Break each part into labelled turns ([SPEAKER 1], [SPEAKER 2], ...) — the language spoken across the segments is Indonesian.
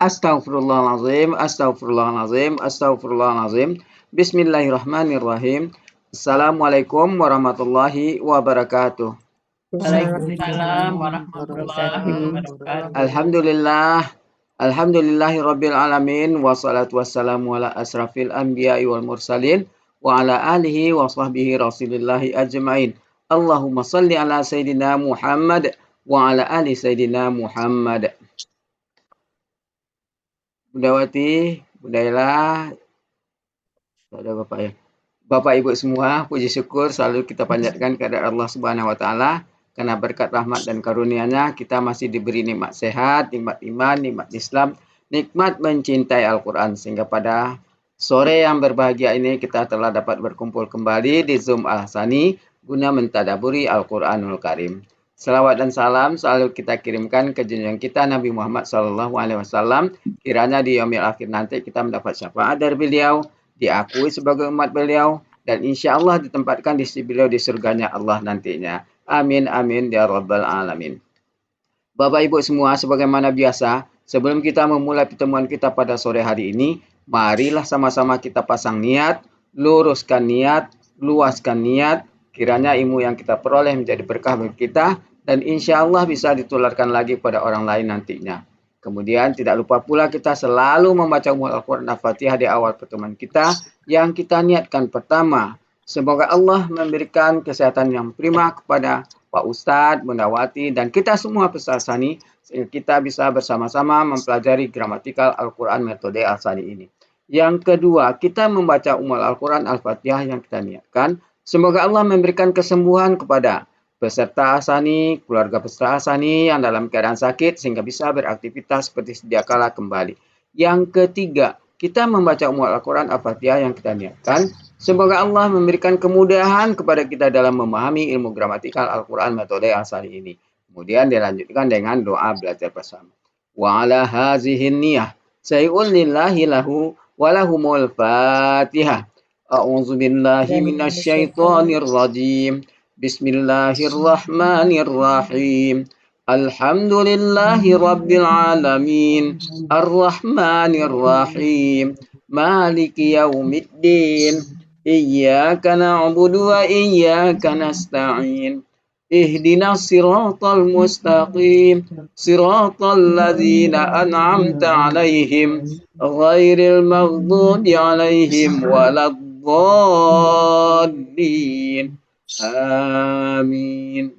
[SPEAKER 1] Astaghfirullahalazim, astaghfirullahalazim, astaghfirullahalazim. Bismillahirrahmanirrahim. Assalamualaikum warahmatullahi wabarakatuh.
[SPEAKER 2] Waalaikumsalam warahmatullahi wabarakatuh.
[SPEAKER 1] Alhamdulillah, alhamdulillahirabbil alamin wassalatu wassalamu ala asrafil anbiya'i wal mursalin wa ala alihi wa sahbihi rasulillahi ajmain. Allahumma salli ala sayyidina Muhammad wa ala ali sayyidina Muhammad. Bundawati, Bundayla, ada Bapak ya. Bapak Ibu semua, puji syukur selalu kita panjatkan kepada Allah Subhanahu wa taala karena berkat rahmat dan karunia-Nya kita masih diberi nikmat sehat, nikmat iman, nikmat Islam, nikmat mencintai Al-Qur'an sehingga pada sore yang berbahagia ini kita telah dapat berkumpul kembali di Zoom Al-Hasani guna mentadaburi Al-Qur'anul Karim. Salawat dan salam selalu kita kirimkan ke junjungan kita Nabi Muhammad SAW. Kiranya di yaumil akhir nanti kita mendapat syafaat dari beliau, diakui sebagai umat beliau, dan insya Allah ditempatkan di sisi beliau di surganya Allah nantinya. Amin, amin, ya rabbal alamin. Bapak Ibu semua, sebagaimana biasa, sebelum kita memulai pertemuan kita pada sore hari ini, marilah sama-sama kita pasang niat, luruskan niat, luaskan niat, kiranya ilmu yang kita peroleh menjadi berkah bagi kita, dan insya Allah bisa ditularkan lagi pada orang lain nantinya. Kemudian tidak lupa pula kita selalu membaca Al-Quran Al-Fatihah di awal pertemuan kita yang kita niatkan pertama. Semoga Allah memberikan kesehatan yang prima kepada Pak Ustadz, Bundawati, dan kita semua peserta Sani sehingga kita bisa bersama-sama mempelajari gramatikal Al-Quran metode Al-Sani ini. Yang kedua, kita membaca Al-Quran Al-Fatihah yang kita niatkan. Semoga Allah memberikan kesembuhan kepada peserta Asani, keluarga peserta Asani yang dalam keadaan sakit sehingga bisa beraktivitas seperti sedia kala kembali. Yang ketiga, kita membaca Al-Quran Al-Fatihah yang kita niatkan. Semoga Allah memberikan kemudahan kepada kita dalam memahami ilmu gramatikal Al-Quran metode Al-Sani ini. Kemudian dilanjutkan dengan doa belajar bersama. Wa ala hazihin niyah say'un lillahi lahu walahumul fatihah. A'udzu billahi minasyaitonir rajim. Bismillahirrahmanirrahim. Alhamdulillahi rabbil alamin. Ar-Rahmanir-Rahim. Maliki yaumiddin. Iyyaka na'budu wa iyyaka nasta'in. Ihdinas siratal mustaqim. Siratal ladzina an'amta 'alaihim ghairil maghdubi 'alaihim waladdallin. Amin.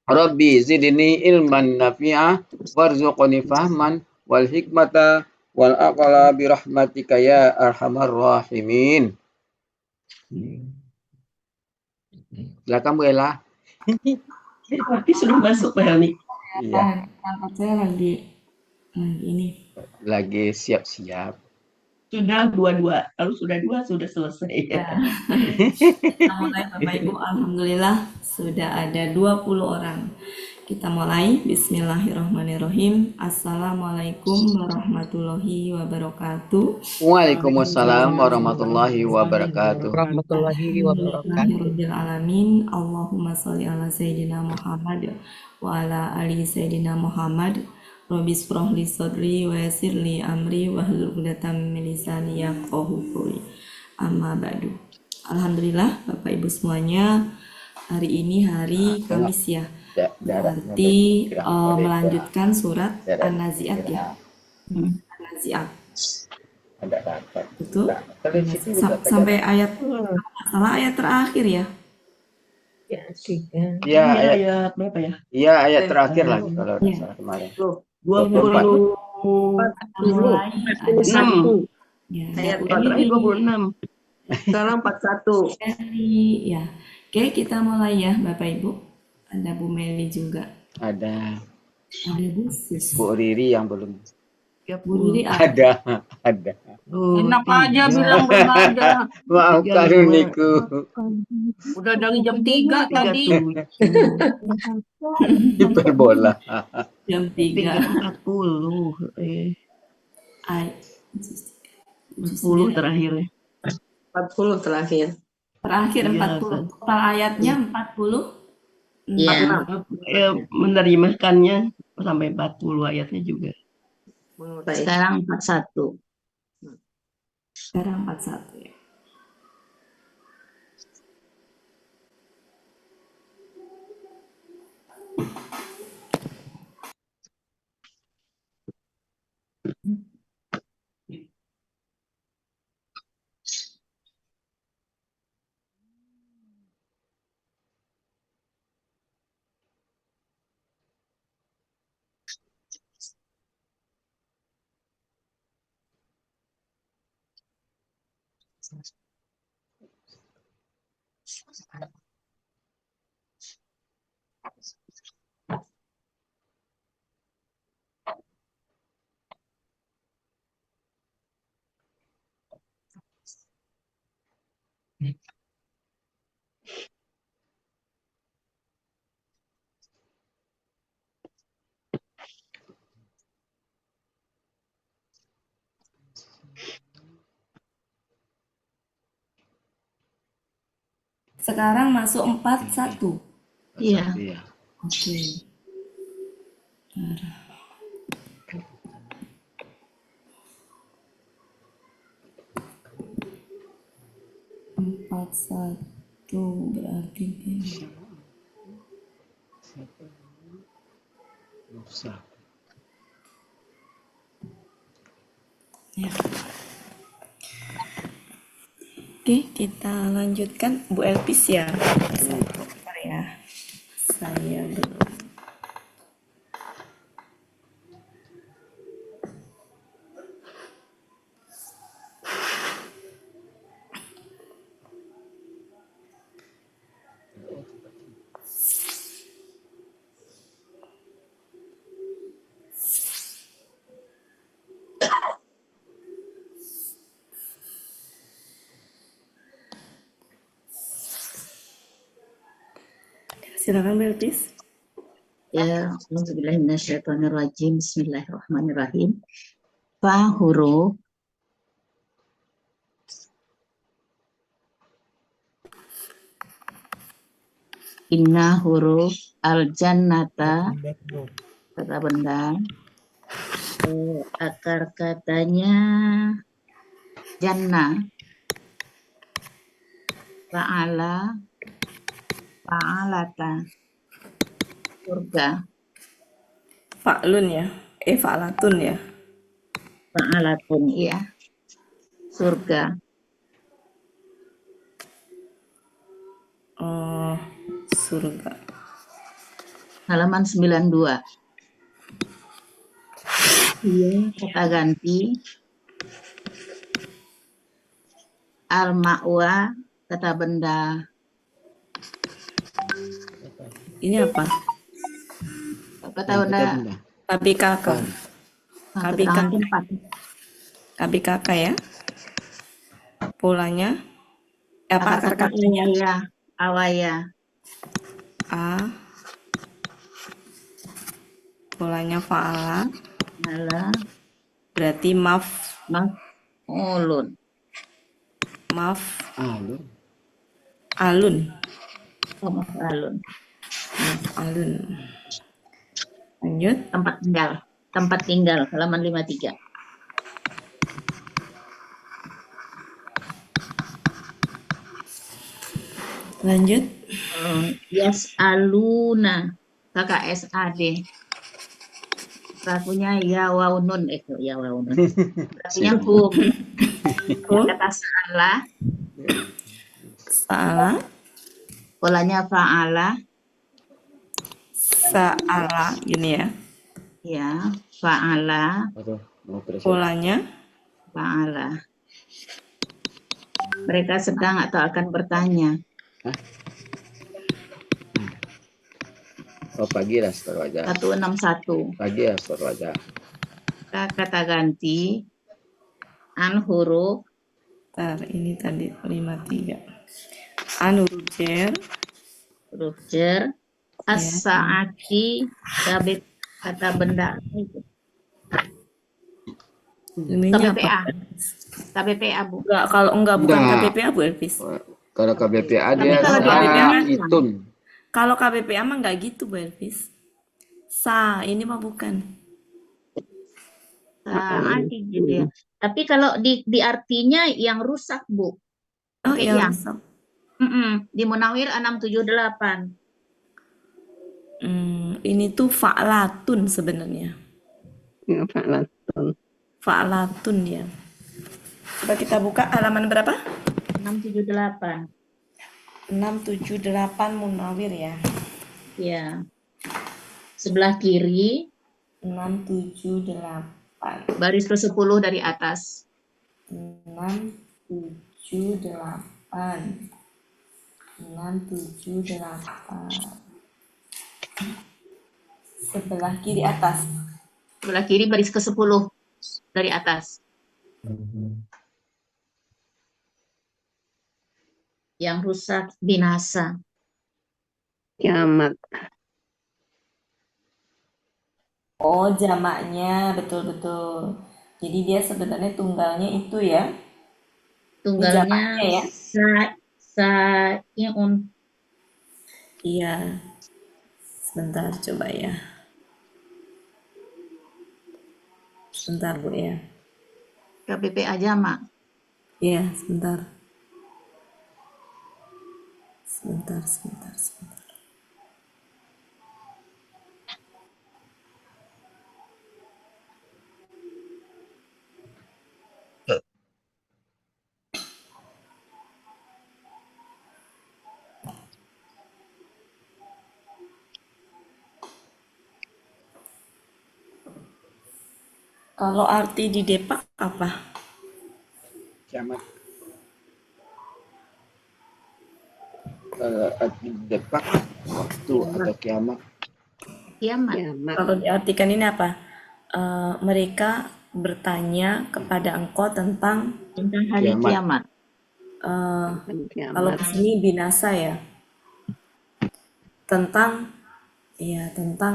[SPEAKER 1] Rabbi zidni ilman nafi'ah warzuqni fahman wal hikmata wal aqla bi rahmatika ya arhamar rahimin. Silakan Bu Ella.
[SPEAKER 2] Berarti sudah masuk Pak Helmi.
[SPEAKER 1] Iya.
[SPEAKER 3] Saya lagi ini.
[SPEAKER 1] Lagi siap-siap.
[SPEAKER 2] Sudah dua, kalau sudah dua sudah selesai.
[SPEAKER 3] Ya. Mulai Bapak Ibu, alhamdulillah sudah ada 20 orang. Kita mulai. Bismillahirrahmanirrahim. Assalamualaikum warahmatullahi wabarakatuh.
[SPEAKER 1] Waalaikumsalam warahmatullahi wabarakatuh.
[SPEAKER 3] Alamin. Allahumma sholli ala sayyidina Muhammad wa ala ali sayyidina Muhammad. Rabbi shrah li sadri wa yassir li amri wahlul 'uqdatam min lisani yafqahu qawli. Amma ba'du. Alhamdulillah Bapak Ibu semuanya, hari ini hari Kamis ya. Berarti melanjutkan surat An-Nazi'at ya. An-Nazi'at. Betul? Sampai ayat salah ayat terakhir ya.
[SPEAKER 1] Iya,
[SPEAKER 2] ayat berapa ya?
[SPEAKER 1] Iya, ayat terakhir lagi kalau salah kemarin.
[SPEAKER 2] 20
[SPEAKER 3] 26.
[SPEAKER 2] Ayat terakhir 26. Sekarang 41.
[SPEAKER 3] Ya. Oke, kita mulai ya Bapak Ibu. Ada Bu Meli juga.
[SPEAKER 1] Ada
[SPEAKER 3] Bu Sis.
[SPEAKER 1] Bu Riri yang belum.
[SPEAKER 3] Bu Riri
[SPEAKER 1] Ada.
[SPEAKER 2] Enak aja bilang belum ada.
[SPEAKER 1] Maafkan Uniku.
[SPEAKER 2] Udah dari jam 3 tadi.
[SPEAKER 1] Hiperbola.
[SPEAKER 3] Jam 3:40.
[SPEAKER 2] 40 terakhir.
[SPEAKER 4] 40 terakhir.
[SPEAKER 3] Terakhir 40. Total ayatnya 40.
[SPEAKER 2] Menerjemahkannya sampai 40 ayatnya juga.
[SPEAKER 4] Baik.
[SPEAKER 5] Sekarang 41.
[SPEAKER 3] Sekarang 41 ya. Sekarang masuk 41.
[SPEAKER 5] Iya.
[SPEAKER 1] Iya.
[SPEAKER 3] Oke. Empat satu berarti ini.
[SPEAKER 1] Musa.
[SPEAKER 3] Ya. Oke, kita lanjutkan Bu Elpis ya. Bentar ya. Saya dulu. Silakan Bu Elpis.
[SPEAKER 5] Ya, Bismillahirrahmanirrahim. Bismillahirrahmanirrahim. Fa huruf inna huruf al jannata kata benda. Akar katanya jannah, fa'ala, fa'alata, surga,
[SPEAKER 3] Fa'lun ya. Fa'latun ya.
[SPEAKER 5] fa'alatun ya, surga.
[SPEAKER 3] Oh, surga.
[SPEAKER 5] Halaman 92. Iya, kata ganti. Al-ma'wa, kata benda.
[SPEAKER 3] Ini apa?
[SPEAKER 5] Kata
[SPEAKER 1] Yang
[SPEAKER 5] benda,
[SPEAKER 1] kita benda.
[SPEAKER 3] KBKK.
[SPEAKER 5] keterangan tempat.
[SPEAKER 3] KBKK ya. Polanya. Apa akar katanya?
[SPEAKER 5] Ya, awaya.
[SPEAKER 3] A. Polanya fa'ala.
[SPEAKER 5] Malah,
[SPEAKER 3] Berarti
[SPEAKER 5] maf'ulun.
[SPEAKER 1] Alun.
[SPEAKER 3] Alun.
[SPEAKER 5] Maf'alun.
[SPEAKER 3] Alun. Lanjut.
[SPEAKER 5] Tempat tinggal, halaman 53.
[SPEAKER 3] Lanjut.
[SPEAKER 5] Yas'aluna, kakak SAD. Pelakunya ya waunun, ya waunun. Pelakunya hum. Kata salah,
[SPEAKER 3] Salah.
[SPEAKER 5] polanya fa'ala,
[SPEAKER 3] Sa'ala. Gini ya.
[SPEAKER 5] ya, fa'ala,
[SPEAKER 1] Aduh, mau present.
[SPEAKER 3] Polanya.
[SPEAKER 5] fa'ala. Mereka sedang atau akan bertanya.
[SPEAKER 1] Oh, pagi lah setor wajah.
[SPEAKER 5] 161.
[SPEAKER 1] Pagi ya setor wajah.
[SPEAKER 5] Kata ganti an huruf
[SPEAKER 3] Bentar, ini tadi 53. Anurujer.
[SPEAKER 5] huruf jer as-sa'ati kata benda itu.
[SPEAKER 3] Ini apa?
[SPEAKER 5] KBPA Bu.
[SPEAKER 3] Enggak, kalau bukan
[SPEAKER 1] Enggak.
[SPEAKER 3] KBPA Bu Elvis.
[SPEAKER 1] Kalau KBPA
[SPEAKER 5] Tapi
[SPEAKER 1] dia
[SPEAKER 5] kalau
[SPEAKER 3] KBPA kan
[SPEAKER 1] itun.
[SPEAKER 3] Kalau KBPA mah nggak gitu Bu Elvis. Ini mah bukan.
[SPEAKER 5] Saat gitu ya. Tapi kalau di artinya yang rusak, Bu.
[SPEAKER 3] Oh,
[SPEAKER 5] Pakai
[SPEAKER 3] yang
[SPEAKER 5] yang.
[SPEAKER 3] rusak.
[SPEAKER 5] Di Munawir 678.
[SPEAKER 3] Ini tuh fa'latun sebenarnya.
[SPEAKER 4] Ya, fa'latun.
[SPEAKER 3] Fa'latun ya. Coba kita buka halaman berapa?
[SPEAKER 5] 678.
[SPEAKER 3] 678 Munawir ya.
[SPEAKER 5] Ya. Sebelah kiri,
[SPEAKER 3] 678.
[SPEAKER 5] baris ke-10 dari atas.
[SPEAKER 3] 678. 678. Sebelah kiri atas.
[SPEAKER 5] Sebelah kiri baris ke-10 dari atas. Yang rusak binasa.
[SPEAKER 4] Kiamat.
[SPEAKER 3] Oh, jamaknya betul-betul. Jadi dia sebenarnya tunggalnya itu ya.
[SPEAKER 5] Tunggalnya
[SPEAKER 3] jamaknya ya?
[SPEAKER 5] Sa'iun.
[SPEAKER 3] Iya. Sebentar coba ya. Sebentar Bu ya.
[SPEAKER 5] KBPA jamak.
[SPEAKER 3] Iya, sebentar. Sebentar. Kalau arti di Depak apa?
[SPEAKER 1] Kiamat. Arti depak waktu atau kiamat.
[SPEAKER 5] Kiamat.
[SPEAKER 4] Kiamat.
[SPEAKER 3] Kalau diartikan ini apa? Mereka bertanya kepada engkau tentang
[SPEAKER 5] Tentang hari
[SPEAKER 1] Kiamat.
[SPEAKER 5] kiamat.
[SPEAKER 3] kalau
[SPEAKER 4] Kiamat.
[SPEAKER 3] di sini binasa ya. Tentang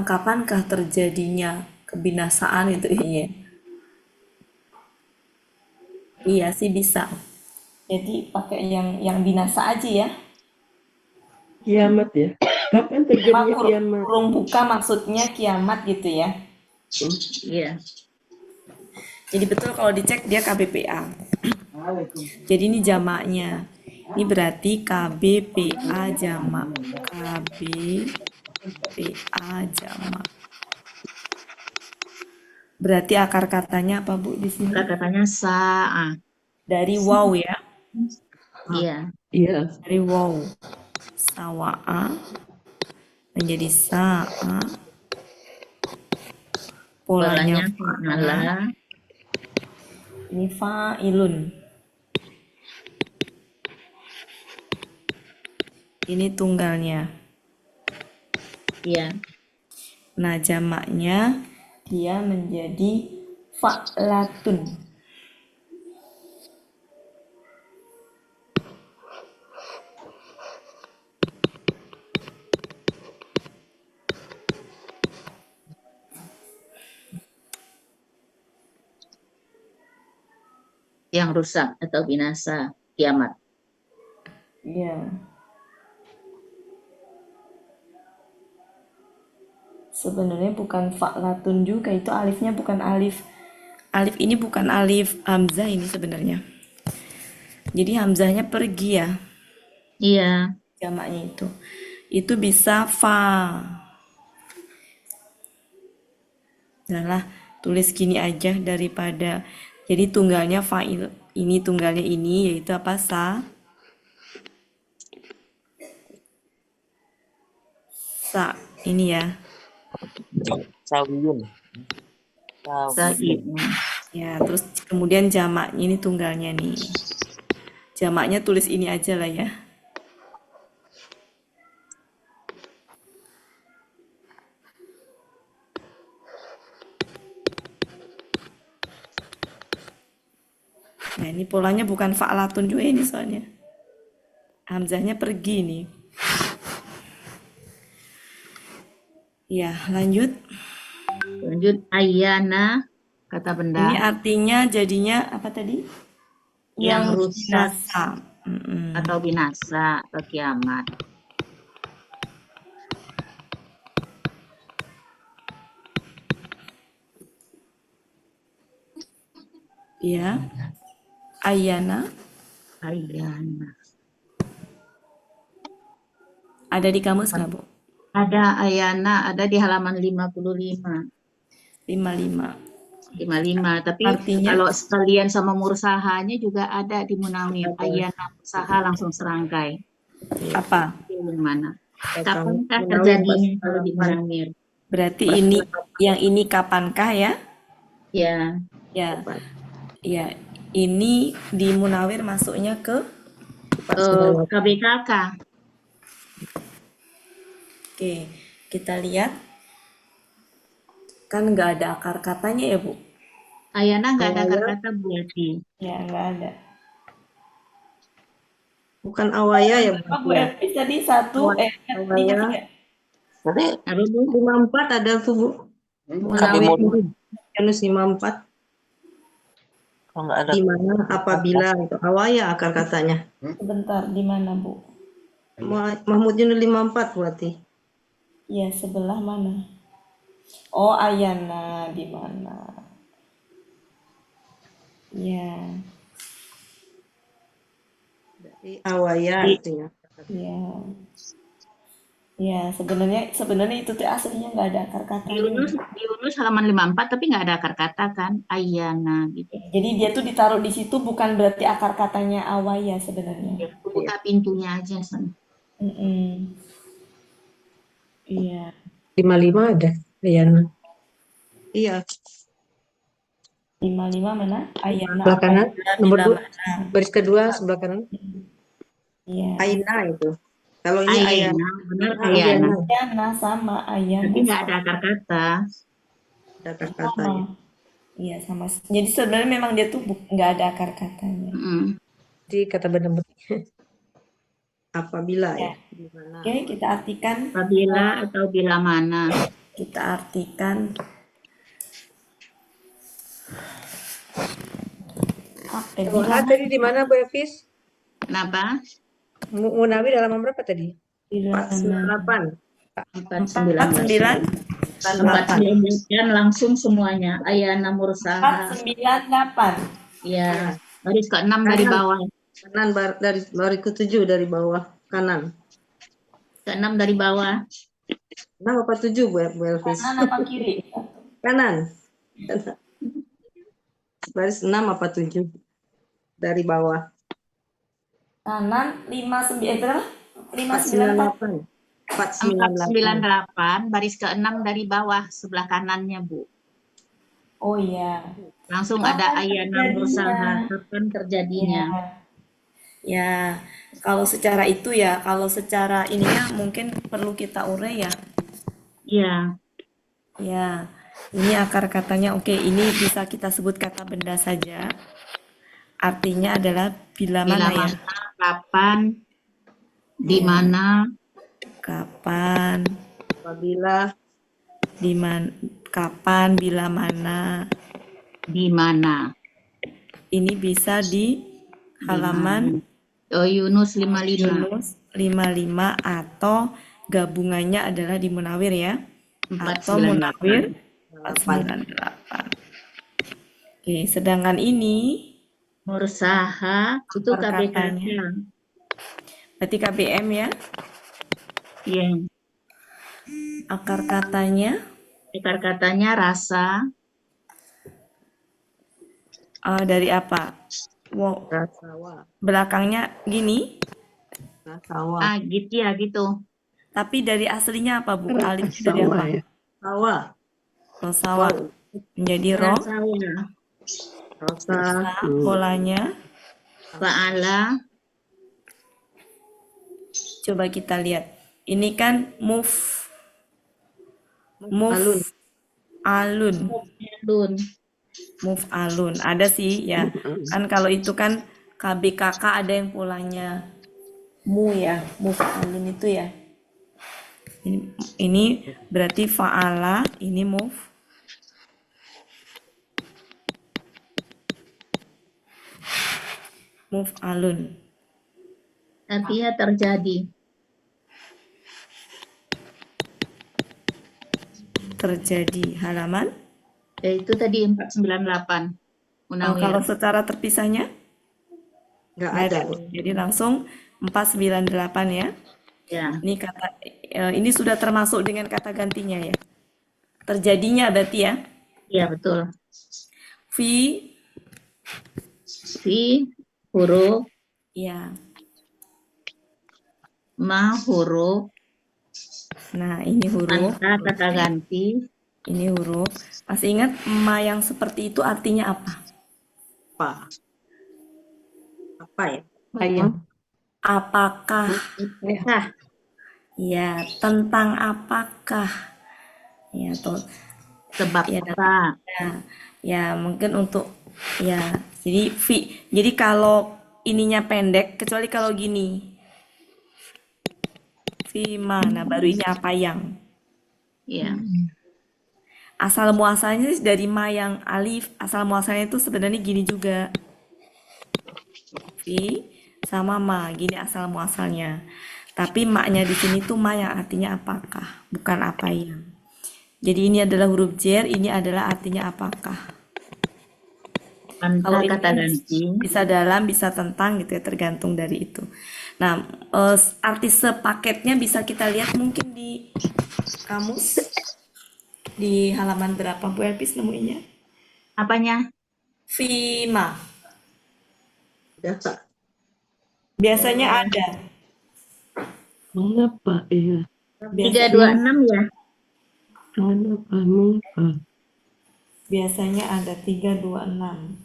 [SPEAKER 3] kapankah terjadinya kebinasaan itu iya. Iya sih bisa. Jadi pakai yang binasa aja ya.
[SPEAKER 4] Kiamat ya. Kapan terjadinya kiamat?
[SPEAKER 3] Kurung buka maksudnya kiamat gitu ya.
[SPEAKER 5] Iya.
[SPEAKER 3] Jadi betul kalau dicek dia KBPA. Jadi ini jamaknya. Ini berarti KBPA jamak. KBPA jamak. Berarti akar katanya apa Bu di sini?
[SPEAKER 5] Katanya sa'a.
[SPEAKER 3] Dari wow ya.
[SPEAKER 5] Iya.
[SPEAKER 4] Iya.
[SPEAKER 3] Dari wow. Sawa'a menjadi sa'a. Polanya
[SPEAKER 5] fa'ala.
[SPEAKER 3] Ini fa'ilun. Ini tunggalnya.
[SPEAKER 5] Iya.
[SPEAKER 3] Nah, jamaknya dia menjadi fa'latun.
[SPEAKER 5] Yang rusak atau binasa kiamat.
[SPEAKER 3] Iya. Sebenarnya bukan fa'latun juga, itu alifnya bukan alif. Alif ini bukan alif hamzah ini sebenarnya. Jadi hamzahnya pergi ya.
[SPEAKER 5] Iya.
[SPEAKER 3] Jamaknya itu. Itu bisa fa. Udahlah, tulis gini aja daripada jadi tunggalnya fa'il. Ini tunggalnya ini yaitu apa? Sa. Ini ya.
[SPEAKER 2] Sawiyun.
[SPEAKER 5] Sa'iun.
[SPEAKER 3] Ya, terus kemudian jamaknya ini tunggalnya nih. Jamaknya tulis ini aja lah ya. Nah, ini polanya bukan fa'latun juga ini soalnya. Hamzahnya pergi nih. Ya, lanjut.
[SPEAKER 5] Lanjut ayana, kata benda.
[SPEAKER 3] Ini artinya jadinya apa tadi?
[SPEAKER 5] Yang rusak
[SPEAKER 3] binasa.
[SPEAKER 5] atau binasa atau kiamat.
[SPEAKER 3] Ya. Ayana
[SPEAKER 5] Ayana.
[SPEAKER 3] ada di kamus nggak, Bu?
[SPEAKER 5] Ada Ayana, ada di halaman 55.
[SPEAKER 3] 55.
[SPEAKER 5] 55. Tapi
[SPEAKER 3] Artinya
[SPEAKER 5] kalau sekalian sama mursahanya juga ada di Munawir. Ayana mursaha langsung serangkai.
[SPEAKER 3] apa?
[SPEAKER 5] Itu yang mana?
[SPEAKER 4] Datang
[SPEAKER 5] Kapankah
[SPEAKER 4] Munawir
[SPEAKER 5] terjadinya
[SPEAKER 4] pas
[SPEAKER 5] kalau di Munawir?
[SPEAKER 3] Berarti ini yang ini kapankah ya?
[SPEAKER 5] Ya,
[SPEAKER 3] Ya. Ya, ini di Munawir masuknya ke
[SPEAKER 5] KBKK.
[SPEAKER 3] Oke, kita lihat. Kan nggak ada akar katanya ya, Bu?
[SPEAKER 5] Ayana nggak ada akar kata berarti.
[SPEAKER 3] Ya, nggak ada.
[SPEAKER 4] Bukan awaya ya, Bu?
[SPEAKER 3] Apa Bu Evi tadi? 1,
[SPEAKER 4] Awaya.
[SPEAKER 3] 3.
[SPEAKER 5] Apa Bu?
[SPEAKER 4] 54 ada tuh, Bu.
[SPEAKER 5] Munawir.
[SPEAKER 4] Yunus 54.
[SPEAKER 6] Oh, nggak ada.
[SPEAKER 4] Di mana apabila itu awaya akar katanya.
[SPEAKER 3] Sebentar, di mana, Bu?
[SPEAKER 4] Mahmud Yunus 54 berarti.
[SPEAKER 3] Ya, sebelah mana? Oh, Ayana di mana? Ya,
[SPEAKER 4] Berarti awaya artinya.
[SPEAKER 3] ya. Ya, sebenarnya itu tuh aslinya nggak ada akar katanya.
[SPEAKER 5] Di Yunus halaman 54 tapi nggak ada akar kata kan? Ayana gitu.
[SPEAKER 3] Jadi dia tuh ditaruh di situ bukan berarti akar katanya awaya sebenarnya.
[SPEAKER 5] Ya, buka pintunya aja San.
[SPEAKER 3] Iya.
[SPEAKER 4] 55 ada Ayana. Iya.
[SPEAKER 3] 55 mana? Ayana
[SPEAKER 4] Sebelah kanan,
[SPEAKER 3] apabila
[SPEAKER 4] nomor
[SPEAKER 3] bila
[SPEAKER 4] 2,
[SPEAKER 3] mana?
[SPEAKER 4] baris kedua sebelah kanan.
[SPEAKER 3] Iya.
[SPEAKER 4] Aina itu. Kalau ini Ayana.
[SPEAKER 5] Ayana, benar Ayana.
[SPEAKER 3] Ayana sama Ayana.
[SPEAKER 5] Tapi nggak ada akar kata.
[SPEAKER 4] Ada akar katanya.
[SPEAKER 3] Iya sama. Jadi sebenarnya memang dia tuh nggak ada akar katanya.
[SPEAKER 4] Jadi kata benar apabila ya. Di mana?
[SPEAKER 3] Oke, kita artikan.
[SPEAKER 5] Apabila atau bila mana.
[SPEAKER 3] Kita artikan.
[SPEAKER 4] Tadi di mana Bu Evis?
[SPEAKER 5] Kenapa?
[SPEAKER 4] Munawir halaman berapa tadi? 498.
[SPEAKER 5] 498. 498 langsung semuanya. Ayana mursaha.
[SPEAKER 3] 498.
[SPEAKER 5] Ya, baris ke-6 dari bawah.
[SPEAKER 4] Kanan dari baris ke-7 dari bawah kanan.
[SPEAKER 5] Ke-6 dari bawah.
[SPEAKER 4] 6 apa 7 Bu Elvis?
[SPEAKER 3] Kanan apa kiri?
[SPEAKER 4] Kanan. Baris 6 apa 7 dari bawah.
[SPEAKER 3] Kanan 59 598.
[SPEAKER 5] 498 baris ke-6 dari bawah sebelah kanannya, Bu.
[SPEAKER 3] Oh iya.
[SPEAKER 5] Langsung ada Ayana mursaha. Kapan terjadinya?
[SPEAKER 3] Ya, kalau secara itu ya, kalau secara ininya mungkin perlu kita urai ya.
[SPEAKER 5] Iya.
[SPEAKER 3] Ya, ini akar katanya oke, ini bisa kita sebut kata benda saja. Artinya adalah bila mana ya?
[SPEAKER 5] Kapan, di mana,
[SPEAKER 3] kapan,
[SPEAKER 4] apabila,
[SPEAKER 3] di mana, kapan, bila mana,
[SPEAKER 5] di mana.
[SPEAKER 3] Ini bisa di halaman
[SPEAKER 5] Yunus 55.
[SPEAKER 3] Yunus 55 atau gabungannya adalah di Munawir ya. Atau Munawir 498. Oke, sedangkan ini
[SPEAKER 5] mursaha itu KBKK.
[SPEAKER 3] Berarti KBM ya?
[SPEAKER 5] Iya.
[SPEAKER 3] Akar katanya?
[SPEAKER 5] Akar katanya rasa.
[SPEAKER 3] Dari apa? Wow.
[SPEAKER 4] rasawa.
[SPEAKER 3] Belakangnya gini?
[SPEAKER 4] Rasawa.
[SPEAKER 5] Gitu ya, gitu.
[SPEAKER 3] Tapi dari aslinya apa, Bu? Alifnya dari apa?
[SPEAKER 4] Ya. Sawa.
[SPEAKER 3] Rosawa. Menjadi roh.
[SPEAKER 4] Rosa.
[SPEAKER 3] Polanya.
[SPEAKER 5] Fa'ala.
[SPEAKER 3] Coba kita lihat. Ini kan move alun. Move alun. Ada sih ya. Kan kalau itu kan KBKK ada yang polanya mu ya. Move alun itu ya. Ini berarti fa'ala, ini move. Move alun.
[SPEAKER 5] Artinya terjadi.
[SPEAKER 3] Terjadi halaman?
[SPEAKER 5] Itu tadi 498. Munawir.
[SPEAKER 3] Kalau secara terpisahnya?
[SPEAKER 4] Nggak
[SPEAKER 3] Nggak
[SPEAKER 4] ada.
[SPEAKER 3] ada. Jadi langsung 498 ya.
[SPEAKER 5] Ya,
[SPEAKER 3] Ini sudah termasuk dengan kata gantinya ya. Terjadinya berarti ya.
[SPEAKER 5] iya betul.
[SPEAKER 3] Fi,
[SPEAKER 5] Fi huruf,
[SPEAKER 3] ya.
[SPEAKER 5] ma huruf,
[SPEAKER 3] Nah, ini huruf.
[SPEAKER 5] anta kata ganti,
[SPEAKER 3] Ini huruf. Masih ingat ma yang seperti itu artinya apa?
[SPEAKER 4] Apa? Apa ya?
[SPEAKER 5] ayam.
[SPEAKER 3] Apakah?
[SPEAKER 5] Apakah?
[SPEAKER 3] Ya, tentang apakah? Ya, tuh.
[SPEAKER 5] Sebab
[SPEAKER 3] Ya,
[SPEAKER 5] apa?
[SPEAKER 3] ya mungkin untuk ya. Jadi kalau ininya pendek, kecuali kalau gini. Fi mana baru ini apa yang?
[SPEAKER 5] Iya.
[SPEAKER 3] Asal muasalnya sih dari ma yang alif, asal muasalnya itu sebenarnya gini juga. Fi sama ma, gini asal muasalnya. Tapi maknya di sini tuh ma yang artinya apakah, bukan apa yang. Jadi ini adalah huruf jer, ini adalah artinya apakah.
[SPEAKER 5] Anta
[SPEAKER 3] Kalau ini
[SPEAKER 5] kata
[SPEAKER 3] kan
[SPEAKER 5] ganti,
[SPEAKER 3] bisa dalam, bisa tentang gitu ya, tergantung dari itu. Nah, arti sepaketnya bisa kita lihat mungkin di kamus di halaman berapa Bu Elpis nemuinya?
[SPEAKER 5] apanya?
[SPEAKER 3] Fima.
[SPEAKER 4] Udah, Kak.
[SPEAKER 3] Biasanya ada.
[SPEAKER 7] Mengapa ya?
[SPEAKER 5] 326 ya?
[SPEAKER 7] Mengapa?
[SPEAKER 3] Biasanya ada 326.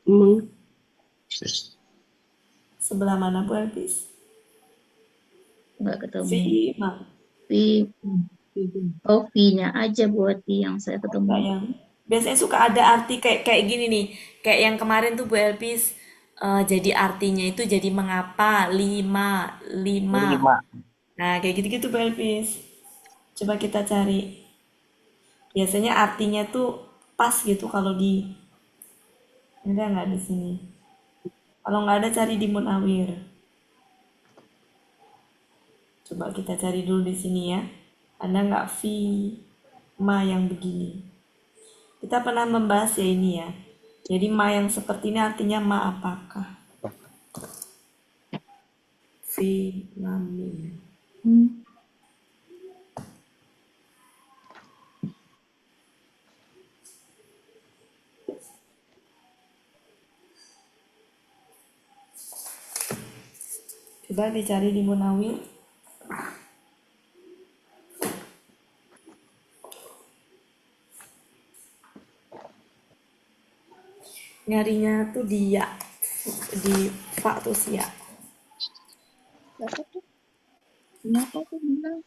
[SPEAKER 7] Meng
[SPEAKER 3] Sebelah mana Bu Elpis?
[SPEAKER 5] Enggak ketemu.
[SPEAKER 3] Fima.
[SPEAKER 5] Fi, oh fi-nya aja buat yang saya
[SPEAKER 3] Enggak
[SPEAKER 5] ketemu.
[SPEAKER 3] yang. Biasanya suka ada arti kayak gini nih. Kayak yang kemarin tuh Bu Elpis. Jadi artinya itu jadi mengapa lima.
[SPEAKER 6] Lima.
[SPEAKER 3] Nah kayak gitu-gitu Bu Elpis. Coba kita cari. Biasanya artinya tuh pas gitu kalau di nggak di sini. Kalau nggak ada cari di Munawir. Coba kita cari dulu di sini ya. Ada nggak fi ma yang begini? Kita pernah membahas ya ini ya. Jadi ma yang seperti ini artinya ma apakah? Fi mami. Coba dicari di Munawir. Nyarinya tuh dia di fa tuh ya.
[SPEAKER 5] Kenapa tuh bilang?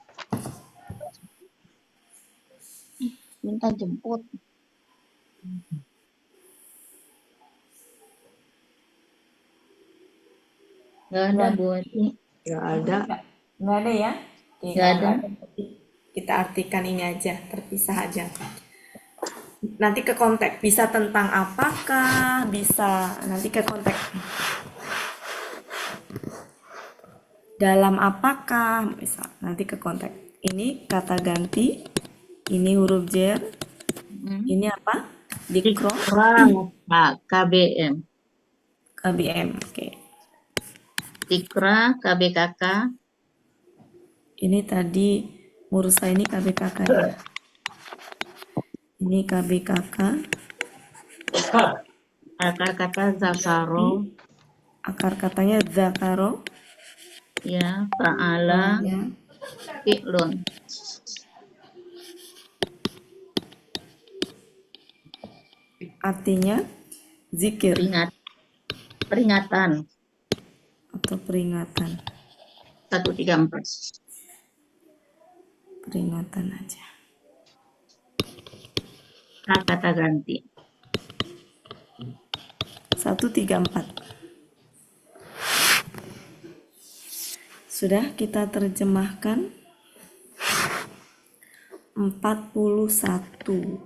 [SPEAKER 5] Minta jemput. Nggak ada buat ini.
[SPEAKER 4] Nggak ada.
[SPEAKER 3] Nggak ada ya? Oke,
[SPEAKER 5] Nggak
[SPEAKER 3] kalau
[SPEAKER 5] ada.
[SPEAKER 3] nggak berarti kita artikan ini aja, terpisah aja. Nanti ke konteks, bisa tentang apakah, bisa nanti ke konteks. Dalam apakah, bisa nanti ke konteks. Ini kata ganti, ini huruf jer, ini apa? Dikro,
[SPEAKER 5] Nah, KBM.
[SPEAKER 3] KBM, oke.
[SPEAKER 5] Tikra, KBKK,
[SPEAKER 3] Ini tadi Mursa ini KBKK ya. Ini KBKK,
[SPEAKER 5] akar kata Zakaro,
[SPEAKER 3] akar katanya zakaro,
[SPEAKER 5] ya, Fa'ala,
[SPEAKER 3] ya.
[SPEAKER 5] Fi'lun.
[SPEAKER 3] Artinya zikir
[SPEAKER 5] Peringatan.
[SPEAKER 3] atau peringatan.
[SPEAKER 5] 134.
[SPEAKER 3] Peringatan aja.
[SPEAKER 5] Kata ganti.
[SPEAKER 3] 134. Sudah kita terjemahkan 41.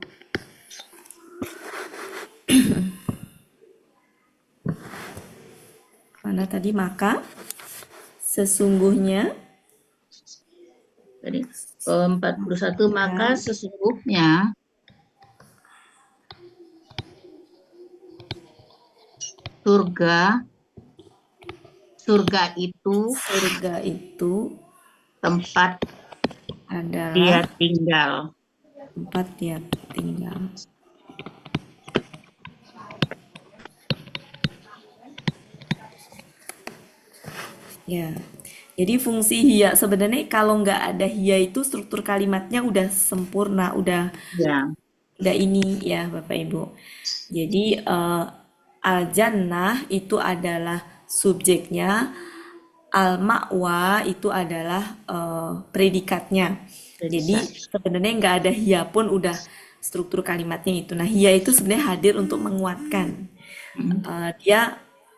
[SPEAKER 3] Mana tadi maka sesungguhnya
[SPEAKER 5] Tadi 41, maka sesungguhnya Surga. Surga itu
[SPEAKER 3] Surga itu
[SPEAKER 5] tempat
[SPEAKER 3] adalah
[SPEAKER 5] dia tinggal.
[SPEAKER 3] tempat dia tinggal. Ya, jadi fungsi hiya sebenarnya kalau nggak ada hiya itu struktur kalimatnya udah sempurna,
[SPEAKER 5] Ya.
[SPEAKER 3] udah ini ya Bapak Ibu. Jadi al-jannah itu adalah subjeknya, al-ma'wa itu adalah predikatnya. Jadi sebenarnya nggak ada hiya pun udah struktur kalimatnya itu. Nah, hiya itu sebenarnya hadir untuk menguatkan.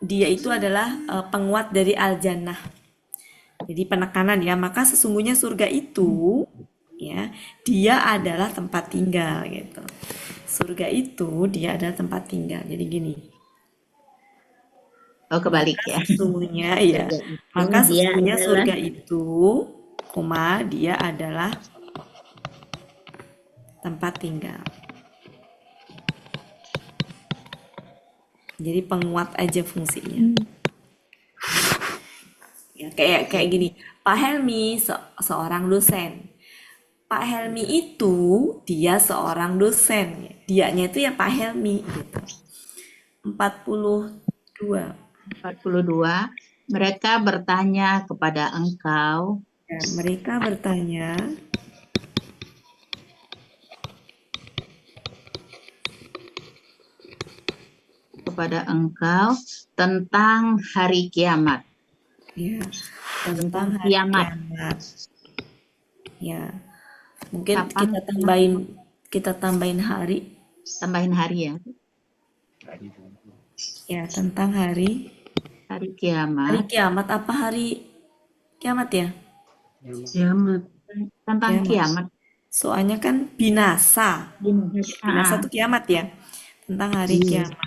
[SPEAKER 3] Dia itu adalah penguat dari al-jannah. Jadi penekanan ya, maka sesungguhnya surga itu ya, dia adalah tempat tinggal gitu. Surga itu dia adalah tempat tinggal. Jadi gini.
[SPEAKER 5] Oh, kebalik ya.
[SPEAKER 3] Sesungguhnya ya.
[SPEAKER 5] Surga itu
[SPEAKER 3] Maka
[SPEAKER 5] dia
[SPEAKER 3] sesungguhnya
[SPEAKER 5] adalah
[SPEAKER 3] surga itu, dia adalah tempat tinggal. Jadi penguat aja fungsinya. Ya, kayak gini. Pak Helmi seorang dosen. Pak Helmi itu dia seorang dosen. Dianya itu ya Pak Helmi gitu. 42.
[SPEAKER 5] 42. Mereka bertanya kepada engkau.
[SPEAKER 3] Ya, mereka bertanya
[SPEAKER 5] kepada engkau tentang hari kiamat.
[SPEAKER 3] ya tentang hari
[SPEAKER 5] kiamat.
[SPEAKER 3] kiamat. Ya, mungkin
[SPEAKER 5] Kapan?
[SPEAKER 3] kita tambahin hari.
[SPEAKER 5] Tambahin hari ya.
[SPEAKER 3] Ya, tentang hari
[SPEAKER 5] Kiamat.
[SPEAKER 3] kiamat apa hari kiamat ya?
[SPEAKER 4] Kiamat.
[SPEAKER 5] Tentang kiamat.
[SPEAKER 3] Soalnya kan binasa. Binasa itu kiamat ya. Tentang hari kiamat.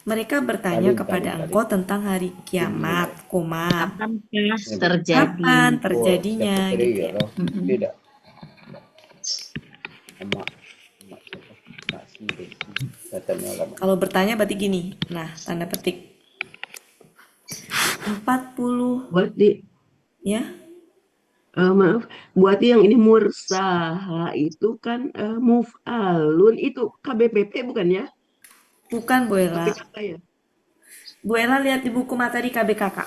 [SPEAKER 3] Mereka bertanya kepada engkau tentang hari kiamat,
[SPEAKER 5] Kapankah terjadi?
[SPEAKER 3] kapan terjadinya gitu ya.
[SPEAKER 1] Beda.
[SPEAKER 3] Kalau bertanya berarti gini. Nah, tanda petik 40
[SPEAKER 4] Buat di
[SPEAKER 3] ya.
[SPEAKER 4] maaf, buat yang ini mursaha itu kan muf'alun itu KBPP bukan ya?
[SPEAKER 3] Bukan Bu Ella.
[SPEAKER 4] KPKK ya?
[SPEAKER 3] Bu Ella lihat di buku materi KBKK.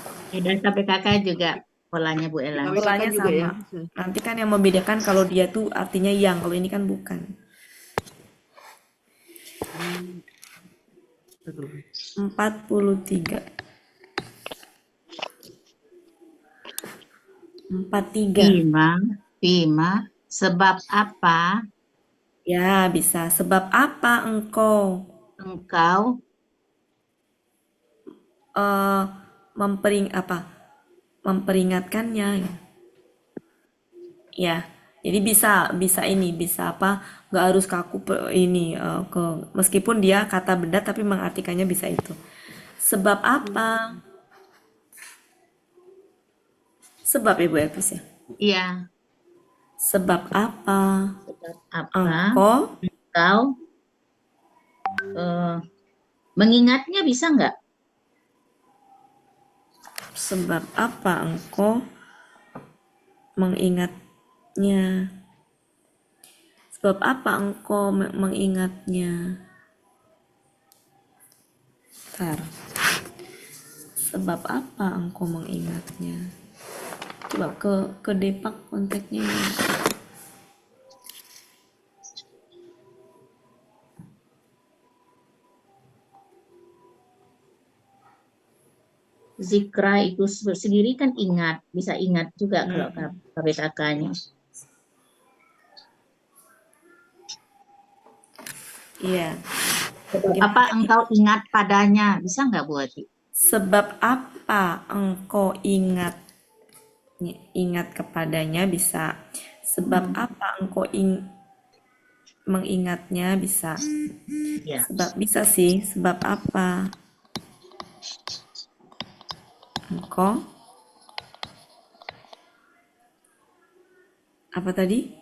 [SPEAKER 5] Dan KPKK juga polanya Bu Ella.
[SPEAKER 4] KPKK
[SPEAKER 3] Polanya
[SPEAKER 4] juga ya?
[SPEAKER 3] sama. Nanti kan yang membedakan kalau dia tuh artinya yang, kalau ini kan bukan. 43. 43.
[SPEAKER 5] Bima, sebab apa
[SPEAKER 3] Ya, bisa. Sebab apa engkau
[SPEAKER 5] engkau
[SPEAKER 3] memperingatkannya ya. Ya, jadi bisa ini bisa apa? Nggak harus kaku ini meskipun dia kata benda tapi mengartikannya bisa itu. Sebab apa? Sebab Ibu Elpis ya.
[SPEAKER 5] Iya,
[SPEAKER 3] Sebab apa
[SPEAKER 5] sebab apa
[SPEAKER 3] engkau
[SPEAKER 5] engkau mengingatnya bisa nggak?
[SPEAKER 3] sebab apa engkau mengingatnya? Sebab apa engkau mengingatnya? Bentar. Sebab apa engkau mengingatnya? Coba ke Depak konteksnya ini.
[SPEAKER 5] Zikra itu sendiri kan ingat, bisa ingat juga kalau KPKK-nya.
[SPEAKER 3] Iya.
[SPEAKER 5] Apa engkau ingat padanya? Bisa nggak Bu Ati?
[SPEAKER 3] Sebab apa engkau ingat kepadanya bisa. Sebab apa engkau mengingatnya bisa.
[SPEAKER 5] Ya.
[SPEAKER 3] Sebab bisa sih. Sebab apa engkau apa tadi?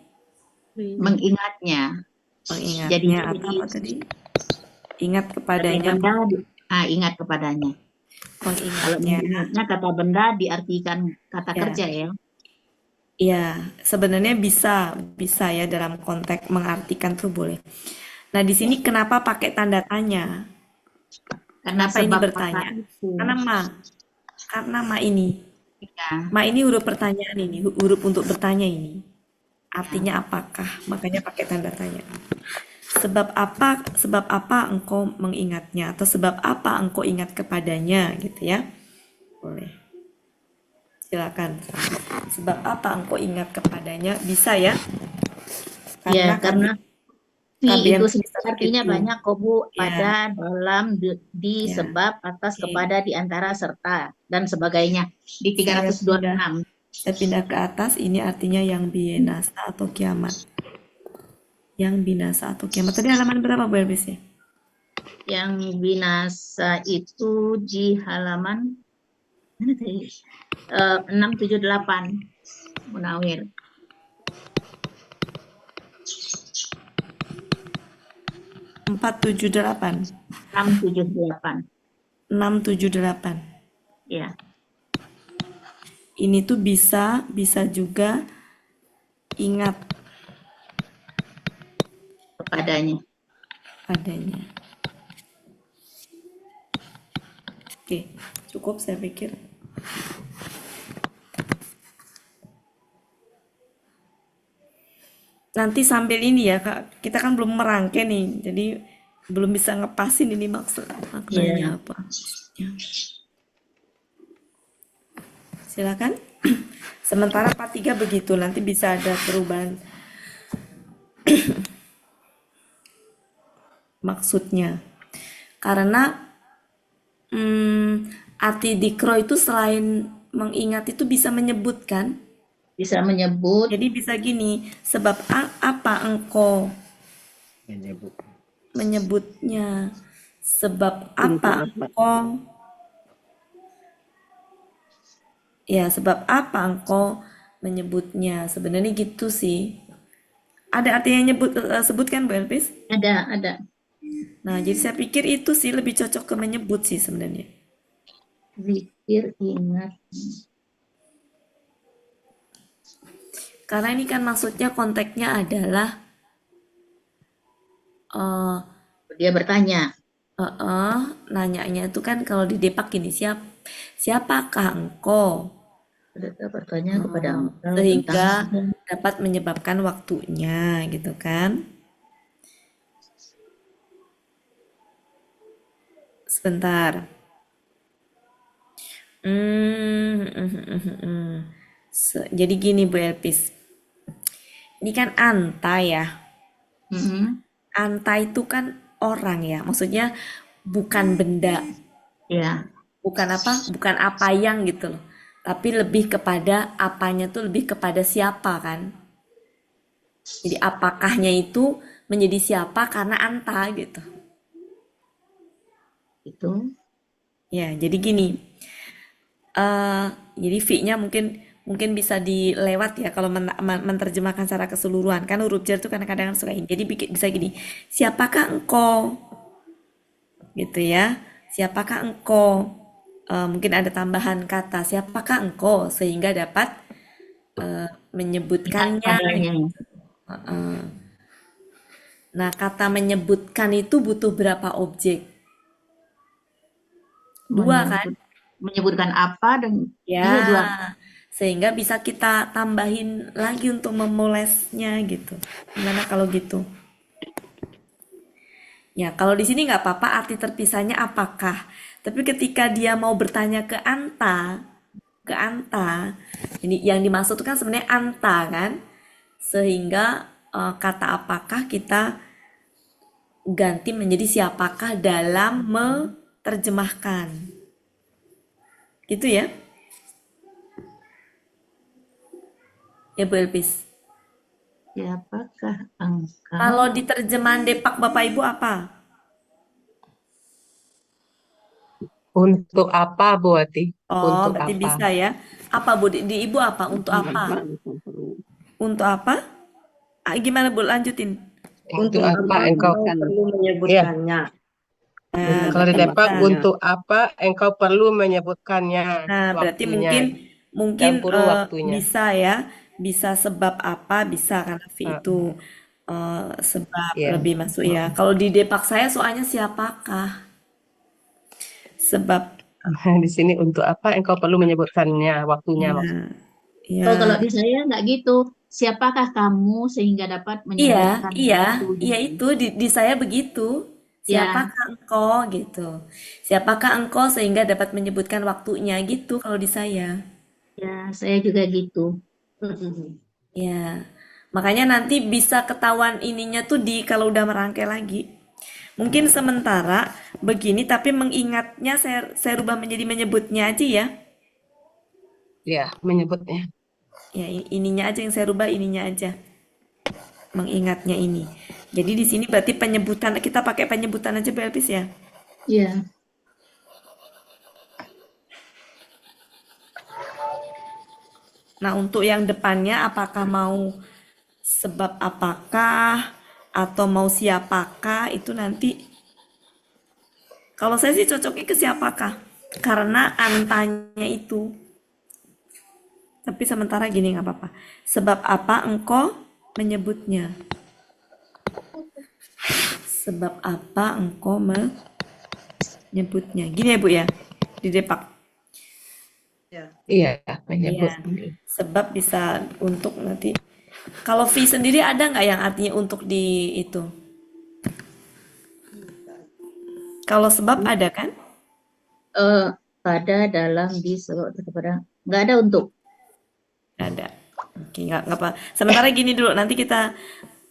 [SPEAKER 5] Mengingatnya.
[SPEAKER 3] Mengingatnya atau
[SPEAKER 5] Jadi
[SPEAKER 3] apa tadi? Ingat
[SPEAKER 5] Kata
[SPEAKER 3] kepadanya,
[SPEAKER 5] benda, ingat kepadanya. Kalau
[SPEAKER 3] mengingatnya.
[SPEAKER 5] mengingatnya kata benda diartikan kata
[SPEAKER 3] Ya.
[SPEAKER 5] kerja ya.
[SPEAKER 3] Iya, sebenarnya bisa ya dalam konteks mengartikan tuh boleh. Nah, di sini kenapa pakai tanda tanya?
[SPEAKER 5] Karena
[SPEAKER 3] Kenapa ini
[SPEAKER 5] sebab
[SPEAKER 3] bertanya?
[SPEAKER 5] kata itu.
[SPEAKER 3] Karena ma ini.
[SPEAKER 5] Ya,
[SPEAKER 3] Ma ini huruf pertanyaan ini, huruf untuk bertanya ini. Artinya apakah? Makanya pakai tanda tanya. Sebab apa engkau mengingatnya atau sebab apa engkau ingat kepadanya gitu ya. Boleh. Silakan. Sebab apa engkau ingat kepadanya? Bisa ya?
[SPEAKER 5] ya karena fi
[SPEAKER 3] KBM
[SPEAKER 5] itu
[SPEAKER 3] tuh bisa
[SPEAKER 5] sendiri artinya
[SPEAKER 3] begitu.
[SPEAKER 5] banyak kok Bu,
[SPEAKER 3] Ya,
[SPEAKER 5] pada, dalam, di,
[SPEAKER 3] ya.
[SPEAKER 5] sebab, atas,
[SPEAKER 3] Oke.
[SPEAKER 5] kepada, di antara, serta, dan sebagainya. Di
[SPEAKER 3] Saya
[SPEAKER 5] 326.
[SPEAKER 3] pindah ke atas, ini artinya yang binasa atau kiamat. Yang binasa atau kiamat. Tadi halaman berapa Bu Elvis ya?
[SPEAKER 5] Yang binasa itu di halaman mana tadi? 678 Munawir.
[SPEAKER 3] 478.
[SPEAKER 5] 678.
[SPEAKER 3] 678.
[SPEAKER 5] Ya,
[SPEAKER 3] Ini tuh bisa juga ingat
[SPEAKER 5] kepadanya.
[SPEAKER 3] adanya. Oke, cukup saya pikir. Nanti sambil ini ya, Kak, kita kan belum merangkai nih, jadi belum bisa ngepasin ini maknanya
[SPEAKER 5] Iya.
[SPEAKER 3] apa. Ya. Silakan. Sementara part 3 begitu, nanti bisa ada perubahan maksudnya. Karena arti dikro itu selain mengingat itu bisa menyebutkan.
[SPEAKER 5] Bisa menyebut,
[SPEAKER 3] Jadi bisa gini, sebab apa engkau menyebutnya? Sebab apa engkau? Ya, sebab apa engkau menyebutnya? Sebenarnya gitu sih. Ada artinya sebutkan Bu Elvis?
[SPEAKER 5] ada.
[SPEAKER 3] Nah, jadi saya pikir itu sih lebih cocok ke menyebut sih sebenarnya.
[SPEAKER 5] Zikir, ingat.
[SPEAKER 3] Karena ini kan maksudnya konteksnya adalah
[SPEAKER 5] Dia bertanya.
[SPEAKER 3] nanyanya itu kan kalau di Depak gini, siapakah engkau?
[SPEAKER 5] Bertanya kepada engkau
[SPEAKER 3] Sehingga
[SPEAKER 5] tentang
[SPEAKER 3] dapat menyebabkan waktunya gitu kan. Sebentar. Jadi gini Bu Elpis. Ini kan anta ya. Anta itu kan orang ya. Maksudnya bukan benda.
[SPEAKER 5] ya,
[SPEAKER 3] Bukan apa? Bukan apa yang gitu loh. Tapi lebih kepada apanya tuh lebih kepada siapa kan. Jadi apakahnya itu menjadi siapa karena anta gitu.
[SPEAKER 5] itu
[SPEAKER 3] Ya, jadi gini. Jadi V-nya mungkin bisa dilewat ya kalau menerjemahkan secara keseluruhan. Kan huruf jar itu kadang-kadang suka ini. Jadi bisa gini. Siapakah engkau? Gitu ya. Siapakah engkau? Mungkin ada tambahan kata siapakah engkau sehingga dapat menyebutkannya.
[SPEAKER 5] adanya.
[SPEAKER 3] Nah, kata menyebutkan itu butuh berapa objek? 2 kan?
[SPEAKER 5] Menyebutkan apa dan
[SPEAKER 3] Ya,
[SPEAKER 5] iya 2.
[SPEAKER 3] sehingga bisa kita tambahin lagi untuk memolesnya gitu. Gimana kalau gitu? Ya, kalau di sini nggak apa-apa arti terpisahnya apakah. Tapi ketika dia mau bertanya ke anta, ini yang dimaksud itu kan sebenarnya anta kan? Sehingga kata apakah kita ganti menjadi siapakah dalam menerjemahkan. Gitu ya? Ya Bu Elpis.
[SPEAKER 5] Siapakah engkau?
[SPEAKER 3] Kalau di terjemahan Depak Bapak Ibu apa?
[SPEAKER 7] Untuk apa, Bu Ati?
[SPEAKER 3] Oh,
[SPEAKER 7] Untuk
[SPEAKER 3] berarti
[SPEAKER 7] apa?
[SPEAKER 3] bisa ya. Apa Bu? Di Ibu apa? Untuk apa? Untuk apa? Gimana Bu? Lanjutin.
[SPEAKER 7] Untuk apa engkau
[SPEAKER 4] perlu menyebutkannya?
[SPEAKER 3] Nah,
[SPEAKER 7] Kalau di
[SPEAKER 3] berarti
[SPEAKER 7] Depak,
[SPEAKER 3] bisa.
[SPEAKER 7] untuk apa engkau perlu menyebutkannya
[SPEAKER 3] Nah, berarti
[SPEAKER 7] waktunya
[SPEAKER 3] mungkin
[SPEAKER 7] dan kurun waktunya.
[SPEAKER 3] bisa ya, bisa sebab apa, bisa karena fi
[SPEAKER 7] Ah,
[SPEAKER 3] itu sebab
[SPEAKER 7] Iya.
[SPEAKER 3] lebih masuk ya. Kalau di Depak saya soalnya siapakah? Sebab
[SPEAKER 7] Di sini untuk apa engkau perlu menyebutkannya waktunya
[SPEAKER 3] ya,
[SPEAKER 7] maksudnya.
[SPEAKER 3] ya,
[SPEAKER 5] Oh, kalau di saya nggak gitu. Siapakah kamu sehingga dapat
[SPEAKER 3] iya,
[SPEAKER 5] menyebutkan
[SPEAKER 3] iya,
[SPEAKER 5] waktunya?
[SPEAKER 3] iya itu di saya begitu.
[SPEAKER 5] Ya,
[SPEAKER 3] Siapakah engkau gitu? Siapakah engkau sehingga dapat menyebutkan waktunya gitu kalau di saya.
[SPEAKER 5] ya, saya juga gitu.
[SPEAKER 3] Ya, makanya nanti bisa ketahuan ininya tuh di kalau udah merangkai lagi. Mungkin sementara begini, tapi mengingatnya saya rubah menjadi menyebutnya aja ya.
[SPEAKER 7] Ya, menyebutnya.
[SPEAKER 3] Ya, ininya aja yang saya rubah, ininya aja. Mengingatnya ini. Jadi di sini berarti penyebutan, kita pakai penyebutan aja Bu Elpis ya.
[SPEAKER 5] Ya,
[SPEAKER 3] Nah, untuk yang depannya apakah mau sebab apakah atau mau siapakah itu nanti kalau saya sih cocoknya ke siapakah karena antanya itu. Tapi sementara gini nggak apa-apa. Sebab apa engkau menyebutnya? Sebab apa engkau menyebutnya? Gini ya Bu ya, di Depak.
[SPEAKER 7] Iya, menyebut.
[SPEAKER 3] Iya, sebab bisa untuk nanti. Kalau fi sendiri ada nggak yang artinya untuk di itu? Kalau sebab ada kan?
[SPEAKER 5] pada, dalam, di, kepada. Nggak ada untuk.
[SPEAKER 3] Nggak ada. Oke, nggak apa. Sementara gini dulu, nanti kita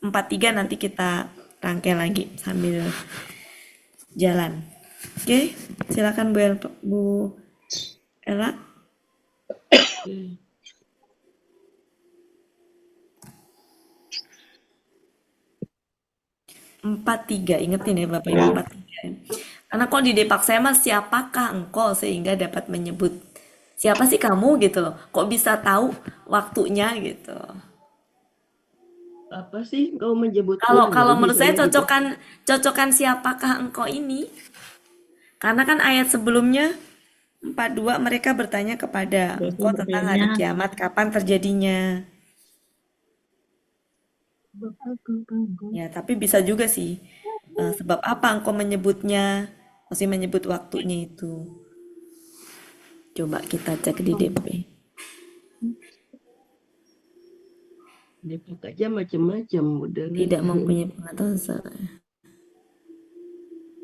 [SPEAKER 3] 43 nanti kita rangkai lagi sambil jalan. Oke, silakan Bu Ella. Empat tiga, ingetin ya Bapak Ibu 43. Karena kalau di Depak saya mas siapakah engkau sehingga dapat menyebut siapa sih kamu gitu loh. Kok bisa tahu waktunya gitu.
[SPEAKER 4] Apa sih kau menyebutnya?
[SPEAKER 3] Kalau
[SPEAKER 4] Nggak
[SPEAKER 3] kalau
[SPEAKER 4] lebih
[SPEAKER 3] menurut saya
[SPEAKER 4] saya gitu.
[SPEAKER 3] cocokan siapakah engkau ini? Karena kan ayat sebelumnya 42 mereka bertanya kepada
[SPEAKER 5] Mereka
[SPEAKER 3] engkau tentang hari
[SPEAKER 5] bertanya,
[SPEAKER 3] kiamat kapan terjadinya. Ya, tapi bisa juga sih. Sebab apa engkau menyebutnya? Masih menyebut waktunya itu. Coba kita cek di DP.
[SPEAKER 4] Depok aja macam-macam udah.
[SPEAKER 3] Tidak mempunyai pengetahuan secara.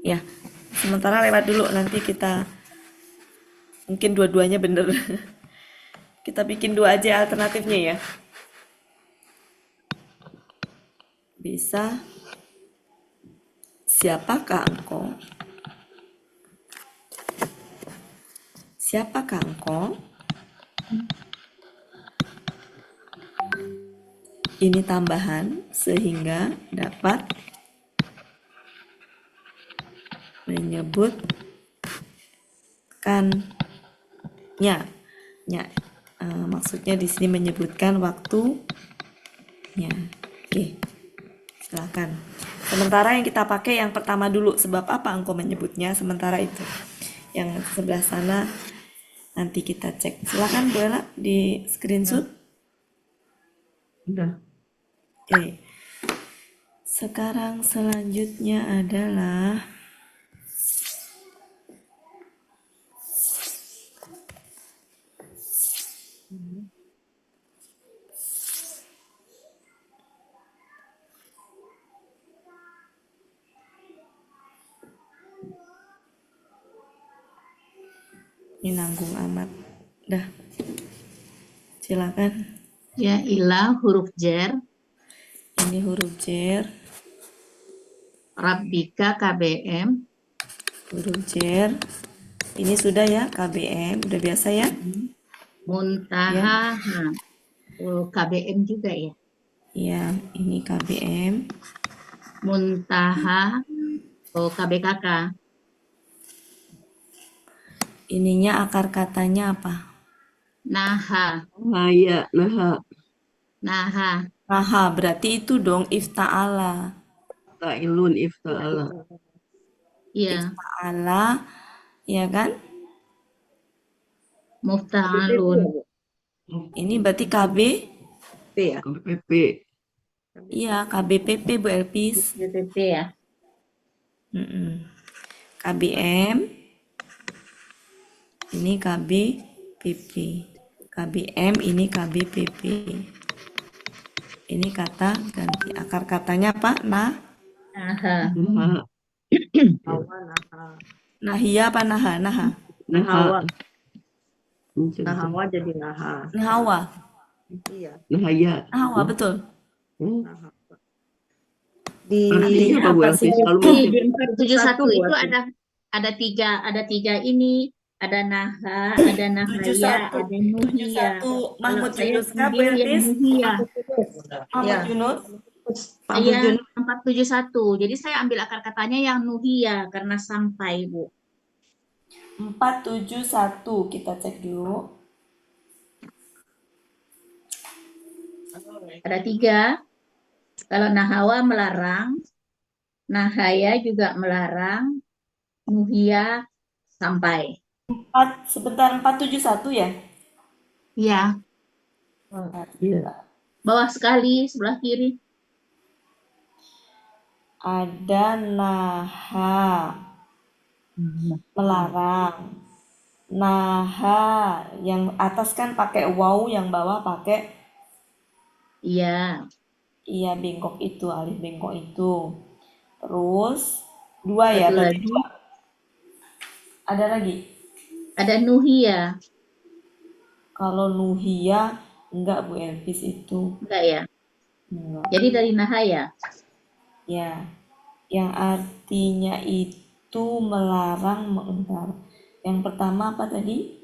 [SPEAKER 3] Ya, sementara lewat dulu nanti kita mungkin dua-duanya bener. Kita bikin dua aja alternatifnya ya. Bisa. Siapakah engkau? Siapakah engkau? Ini tambahan sehingga dapat menyebutkannya. Ya, maksudnya di sini menyebutkan waktunya. Oke, silakan. Sementara yang kita pakai yang pertama dulu, sebab apa engkau menyebutnya? Sementara itu, yang sebelah sana nanti kita cek. Silakan Bu Ella di screenshot.
[SPEAKER 4] Udah.
[SPEAKER 3] Oke. Sekarang selanjutnya adalah ini nanggung amat. Dah. Silakan.
[SPEAKER 5] ya ilah huruf jer,
[SPEAKER 3] Ini huruf jer,
[SPEAKER 5] rabbika KBM,
[SPEAKER 3] huruf jer. Ini sudah ya KBM, udah biasa ya?
[SPEAKER 5] muntaha, KBM juga ya.
[SPEAKER 3] Iya, ini KBM.
[SPEAKER 5] Muntaha, KBKK,
[SPEAKER 3] Ininya akar katanya apa?
[SPEAKER 5] naha,
[SPEAKER 4] Bahaya, nah,
[SPEAKER 5] naha,
[SPEAKER 3] Aha, berarti itu dong ifta'ala.
[SPEAKER 4] ta'ilun ifta'ala.
[SPEAKER 5] Iya,
[SPEAKER 3] Ifta'ala, ya kan?
[SPEAKER 5] mufta'alun.
[SPEAKER 3] Ini berarti KB,
[SPEAKER 7] P ya.
[SPEAKER 4] KBPP.
[SPEAKER 3] iya KBPP Bu Elpis.
[SPEAKER 5] BPP ya.
[SPEAKER 3] Mm-mm. KBM, ini KBPP. KBM, ini KBPP. Ini kata ganti. Akar katanya apa?
[SPEAKER 5] Aha.
[SPEAKER 4] Nah,
[SPEAKER 7] Hawa, Naha.
[SPEAKER 3] Nahia apa naha? Naha.
[SPEAKER 7] Nahawa.
[SPEAKER 4] Nah,
[SPEAKER 7] Nahawa jadi Naha.
[SPEAKER 3] Nahawa.
[SPEAKER 7] Iya.
[SPEAKER 4] Nahaya.
[SPEAKER 3] Nahawa, betul.
[SPEAKER 7] Naha. Di
[SPEAKER 4] Artinya apa Bu
[SPEAKER 3] apa
[SPEAKER 4] Elvis?
[SPEAKER 3] sih?
[SPEAKER 4] Kalau
[SPEAKER 5] Di
[SPEAKER 4] mau
[SPEAKER 5] 471 itu
[SPEAKER 7] buat
[SPEAKER 5] ada tiga ini, ada naha, ada nahaya,
[SPEAKER 3] 71.
[SPEAKER 5] ada nuhia.
[SPEAKER 3] 71
[SPEAKER 5] Kalau
[SPEAKER 3] Mahmud
[SPEAKER 5] saya
[SPEAKER 3] Yunus kah Bu
[SPEAKER 5] ambil yang
[SPEAKER 3] Elpis?
[SPEAKER 5] nuhia.
[SPEAKER 3] Mahmud
[SPEAKER 7] Ya.
[SPEAKER 3] Yunus.
[SPEAKER 7] Pak
[SPEAKER 5] Iya,
[SPEAKER 7] Bujun
[SPEAKER 5] 471. Jadi saya ambil akar katanya yang nuhia karena sampai, Bu.
[SPEAKER 3] 471 kita cek dulu.
[SPEAKER 5] Ada tiga. Kalau nahawa melarang, nahaya juga melarang, nuhia sampai.
[SPEAKER 3] Sebentar 471 ya?
[SPEAKER 5] Iya,
[SPEAKER 4] Iya.
[SPEAKER 5] bawah sekali sebelah kiri.
[SPEAKER 3] Ada naha melarang. Naha yang atas kan pakai waw, yang bawah pakai
[SPEAKER 5] Iya,
[SPEAKER 3] iya bengkok itu, alif bengkok itu. Terus dua ya
[SPEAKER 5] satu
[SPEAKER 3] berarti
[SPEAKER 5] lagi
[SPEAKER 3] dua. Ada lagi.
[SPEAKER 5] ada nuhia.
[SPEAKER 3] Kalau nuhia enggak Bu Elvis itu.
[SPEAKER 5] Enggak ya?
[SPEAKER 3] Enggak.
[SPEAKER 5] Jadi dari nahaya.
[SPEAKER 3] Ya. Yang artinya itu melarang, bentar. Yang pertama apa tadi?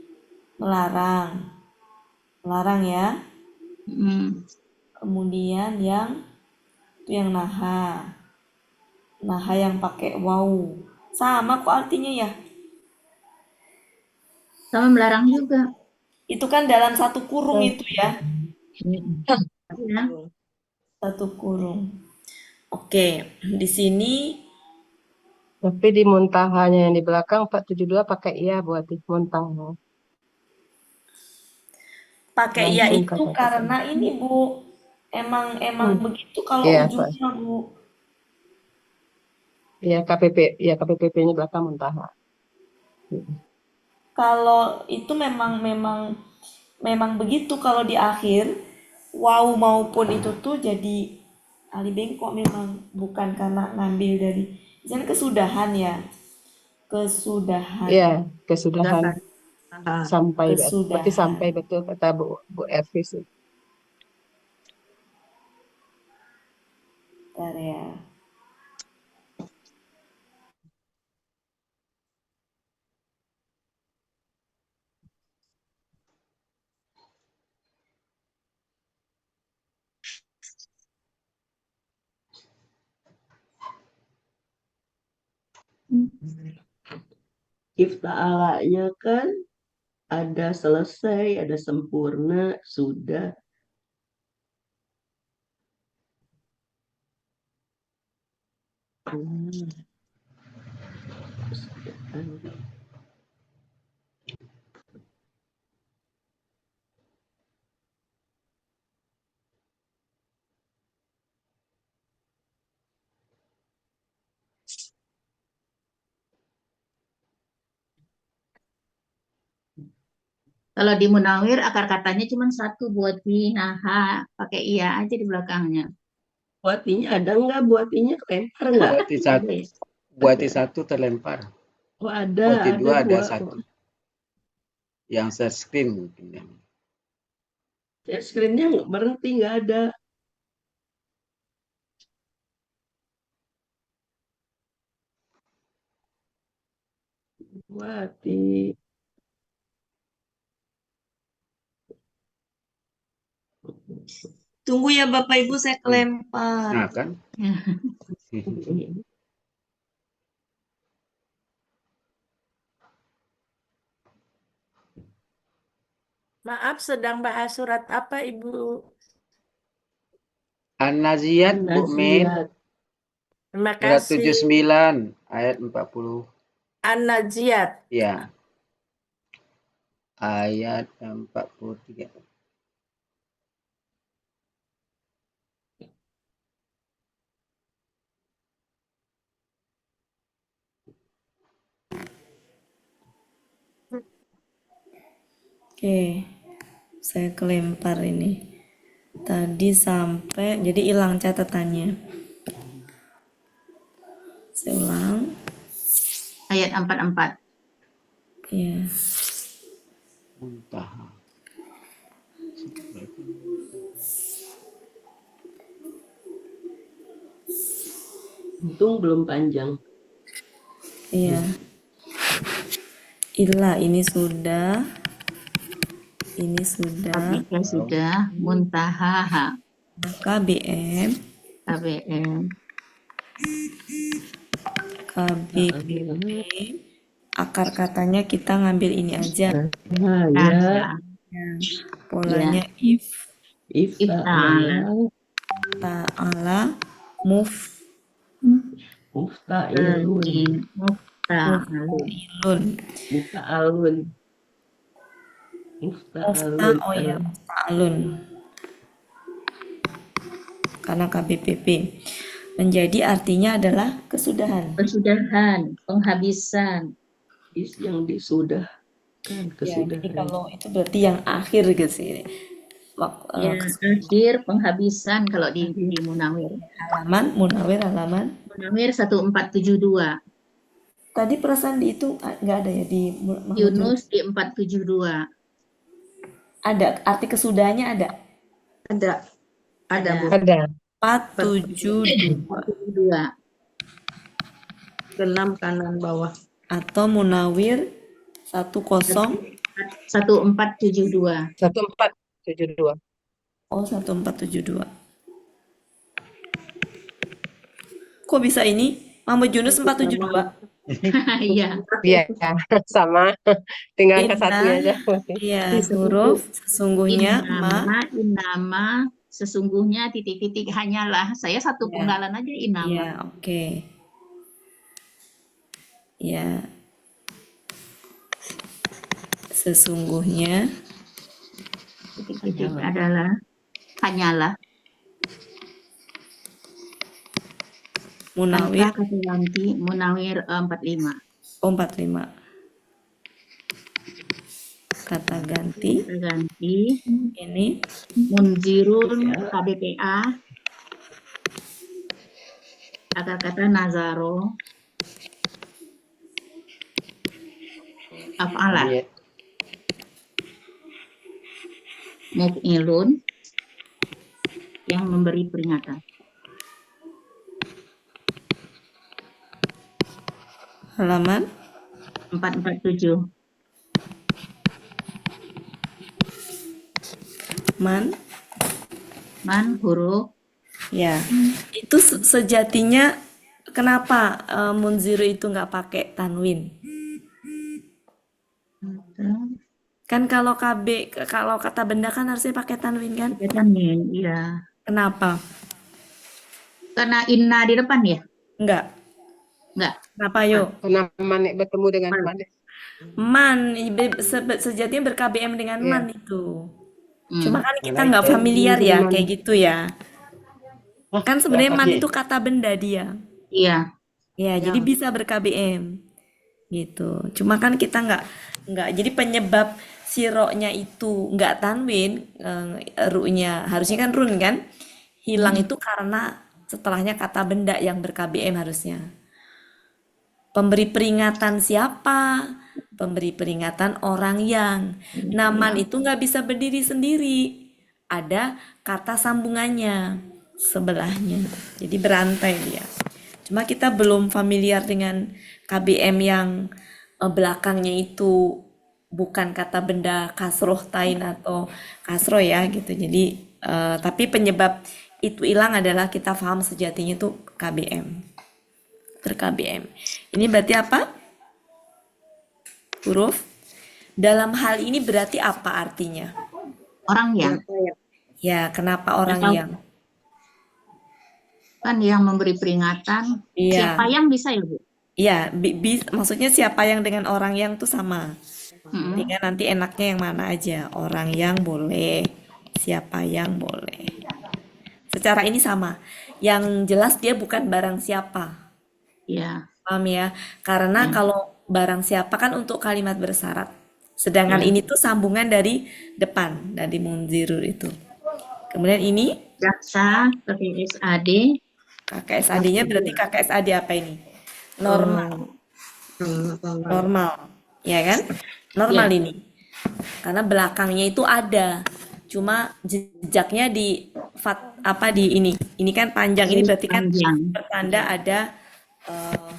[SPEAKER 3] Melarang. Melarang ya. Kemudian yang itu yang naha. Naha yang pakai waw. Sama kok artinya ya.
[SPEAKER 5] Sama melarang juga.
[SPEAKER 3] Itu kan dalam satu kurung itu ya.
[SPEAKER 5] Ya.
[SPEAKER 3] Satu kurung. Oke, di sini
[SPEAKER 7] tapi di muntahanya yang di belakang 472 pakai iya buat di muntaha.
[SPEAKER 3] pakai ya
[SPEAKER 7] Langsung
[SPEAKER 3] itu
[SPEAKER 7] kata
[SPEAKER 3] karena ini Bu. Emang begitu kalau
[SPEAKER 7] Iya,
[SPEAKER 3] ujungnya Bu.
[SPEAKER 7] Iya KPPP-nya belakang muntaha.
[SPEAKER 3] Kalau itu memang begitu kalau di akhir waw maupun itu tuh jadi ali bengkok, memang bukan karena ngambil dari misalnya kesudahan ya. Kesudahan.
[SPEAKER 7] Iya, kesudahan. Sampai berarti
[SPEAKER 3] Kesudahan.
[SPEAKER 7] sampai betul kata Bu Elvis.
[SPEAKER 3] Bentar ya.
[SPEAKER 4] Ifta'alanya kan ada selesai, ada sempurna, sudah.
[SPEAKER 5] Kalau di Munawir akar katanya cuma satu, buat di naha, pakai iya aja di belakangnya.
[SPEAKER 4] Buatinya ada nggak? Buatinya lempar nggak?
[SPEAKER 1] Buati satu, buati satu terlempar.
[SPEAKER 4] Oh ada,
[SPEAKER 1] Buati dua ada
[SPEAKER 4] dua.
[SPEAKER 1] satu. Yang share screen mungkin ya.
[SPEAKER 4] Ya, screen-nya nggak berhenti, nggak ada. Buati.
[SPEAKER 3] Tunggu ya Bapak Ibu, saya kelempar.
[SPEAKER 1] Nah kan.
[SPEAKER 2] Maaf, sedang bahas surat apa, Ibu?
[SPEAKER 1] An-Naziyat Bu Min.
[SPEAKER 4] An-Naziyat.
[SPEAKER 2] Terima
[SPEAKER 1] Surat
[SPEAKER 2] kasih.
[SPEAKER 1] 79 ayat 40.
[SPEAKER 2] An-Naziat.
[SPEAKER 1] Ya. Ayat 43.
[SPEAKER 3] Oke, saya kelempar ini. Tadi sampai, jadi hilang catatannya. Saya ulang.
[SPEAKER 5] Ayat 44.
[SPEAKER 3] Ya.
[SPEAKER 1] Muntaha.
[SPEAKER 4] Untung belum panjang.
[SPEAKER 3] Iya. Ila ini sudah. Ini sudah.
[SPEAKER 5] KBK sudah. Muntaha.
[SPEAKER 3] KBM.
[SPEAKER 5] KBM.
[SPEAKER 3] KBP. Akar katanya kita ngambil ini aja.
[SPEAKER 4] Nah,
[SPEAKER 5] Nah,
[SPEAKER 4] ya.
[SPEAKER 3] Ya. Polanya if
[SPEAKER 4] Ifta'ala.
[SPEAKER 3] ta'ala muf
[SPEAKER 4] Mufta'ilun.
[SPEAKER 3] muftailun.
[SPEAKER 4] Mufta'alun. Mufta'alun.
[SPEAKER 3] Oh ya, muftailun. Karena KBPP. Menjadi artinya adalah kesudahan.
[SPEAKER 5] Kesudahan, penghabisan.
[SPEAKER 4] Yang disudahkan.
[SPEAKER 3] Ya,
[SPEAKER 4] Kesudahan.
[SPEAKER 3] jadi kalau itu berarti yang akhir gitu sih.
[SPEAKER 5] Ya, akhir penghabisan kalau di Munawir.
[SPEAKER 3] Halaman, Munawir halaman.
[SPEAKER 5] Munawir 1472.
[SPEAKER 3] Tadi perasaan di itu nggak ada ya di Muhammad
[SPEAKER 5] Yunus di 472.
[SPEAKER 3] Ada, arti kesudahannya ada.
[SPEAKER 2] Ada, Bu.
[SPEAKER 7] Ada.
[SPEAKER 3] 472
[SPEAKER 5] 472.
[SPEAKER 2] Ke 6 kanan bawah.
[SPEAKER 3] atau Munawir 10
[SPEAKER 5] 1472.
[SPEAKER 7] 1472.
[SPEAKER 3] oh 1472. Kok bisa ini? Muhammad Yunus 472.
[SPEAKER 5] Iya.
[SPEAKER 7] Iya, sama. Tinggal ke
[SPEAKER 3] Inna.
[SPEAKER 7] satunya aja.
[SPEAKER 3] Iya, huruf sesungguhnya
[SPEAKER 5] Inama, sesungguhnya titik-titik hanyalah. Saya satu
[SPEAKER 3] Ya.
[SPEAKER 5] penggalan aja inama.
[SPEAKER 3] Iya, oke. Ya. Sesungguhnya
[SPEAKER 5] Titik-titik adalah hanyalah.
[SPEAKER 3] Munawir
[SPEAKER 5] Tanpa kata ganti, Munawir 45.
[SPEAKER 3] 45. Kata ganti
[SPEAKER 5] Kata ganti,
[SPEAKER 3] ini
[SPEAKER 5] Munzirun KBPA. Kata-kata Nazaro. Af'ala. Muf'ilun yang memberi peringatan.
[SPEAKER 3] halaman
[SPEAKER 5] 447.
[SPEAKER 3] man.
[SPEAKER 5] Huruf
[SPEAKER 3] Ya, itu sejatinya kenapa Munziru itu nggak pakai tanwin? Kan kalau kalau kata benda kan harusnya pakai tanwin kan?
[SPEAKER 5] Vitamin, iya.
[SPEAKER 3] Kenapa?
[SPEAKER 5] Karena inna di depan ya?
[SPEAKER 3] Enggak. Kenapa yuk?
[SPEAKER 7] Karena manik bertemu dengan manik.
[SPEAKER 3] Man sejatinya ber-KBM dengan
[SPEAKER 7] Iya.
[SPEAKER 3] man itu. Cuma kan kita nggak familiar ya kayak gitu ya. Kan sebenarnya man itu kata benda dia.
[SPEAKER 5] Iya.
[SPEAKER 3] Ya, jadi bisa ber-KBM gitu. Cuma kan kita nggak jadi penyebab si ro-nya itu nggak tanwin, ru-nya harusnya kan run kan? Hilang itu karena setelahnya kata benda yang ber-KBM harusnya. Pemberi peringatan siapa? Pemberi peringatan orang yang. Naman itu nggak bisa berdiri sendiri. Ada kata sambungannya sebelahnya. Jadi berantai dia. Cuma kita belum familiar dengan KBM yang belakangnya itu bukan kata benda kasroh tain atau kasroh ya gitu. Jadi tapi penyebab itu hilang adalah kita paham sejatinya itu KBM. Ber-KBM. Ini berarti apa? Huruf. Dalam hal ini berarti apa artinya?
[SPEAKER 5] Orang yang.
[SPEAKER 3] Ya, kenapa orang
[SPEAKER 5] Atau-
[SPEAKER 3] yang?
[SPEAKER 5] Kan yang memberi peringatan.
[SPEAKER 3] Iya.
[SPEAKER 5] Siapa yang bisa ya, Bu?
[SPEAKER 3] Iya, maksudnya siapa yang dengan orang yang tuh sama.
[SPEAKER 5] Mm-mm.
[SPEAKER 3] Tinggal nanti enaknya yang mana aja. Orang yang boleh, siapa yang boleh. Secara ini sama. Yang jelas dia bukan barang siapa.
[SPEAKER 5] Ya,
[SPEAKER 3] Paham ya? Karena
[SPEAKER 5] ya,
[SPEAKER 3] kalau barang siapa kan untuk kalimat bersyarat. Sedangkan
[SPEAKER 5] ya.
[SPEAKER 3] ini tuh sambungan dari depan, dari munzirun itu. Kemudian ini
[SPEAKER 5] Jaksa pakai SAD.
[SPEAKER 3] KKSAD-nya berarti KKSAD apa ini? Normal, normal. Ya kan? Normal
[SPEAKER 5] Ya,
[SPEAKER 3] ini. Karena belakangnya itu ada. Cuma jejaknya di apa di ini. Ini kan panjang. Ini berarti kan
[SPEAKER 5] panjang.
[SPEAKER 3] pertanda ada eh,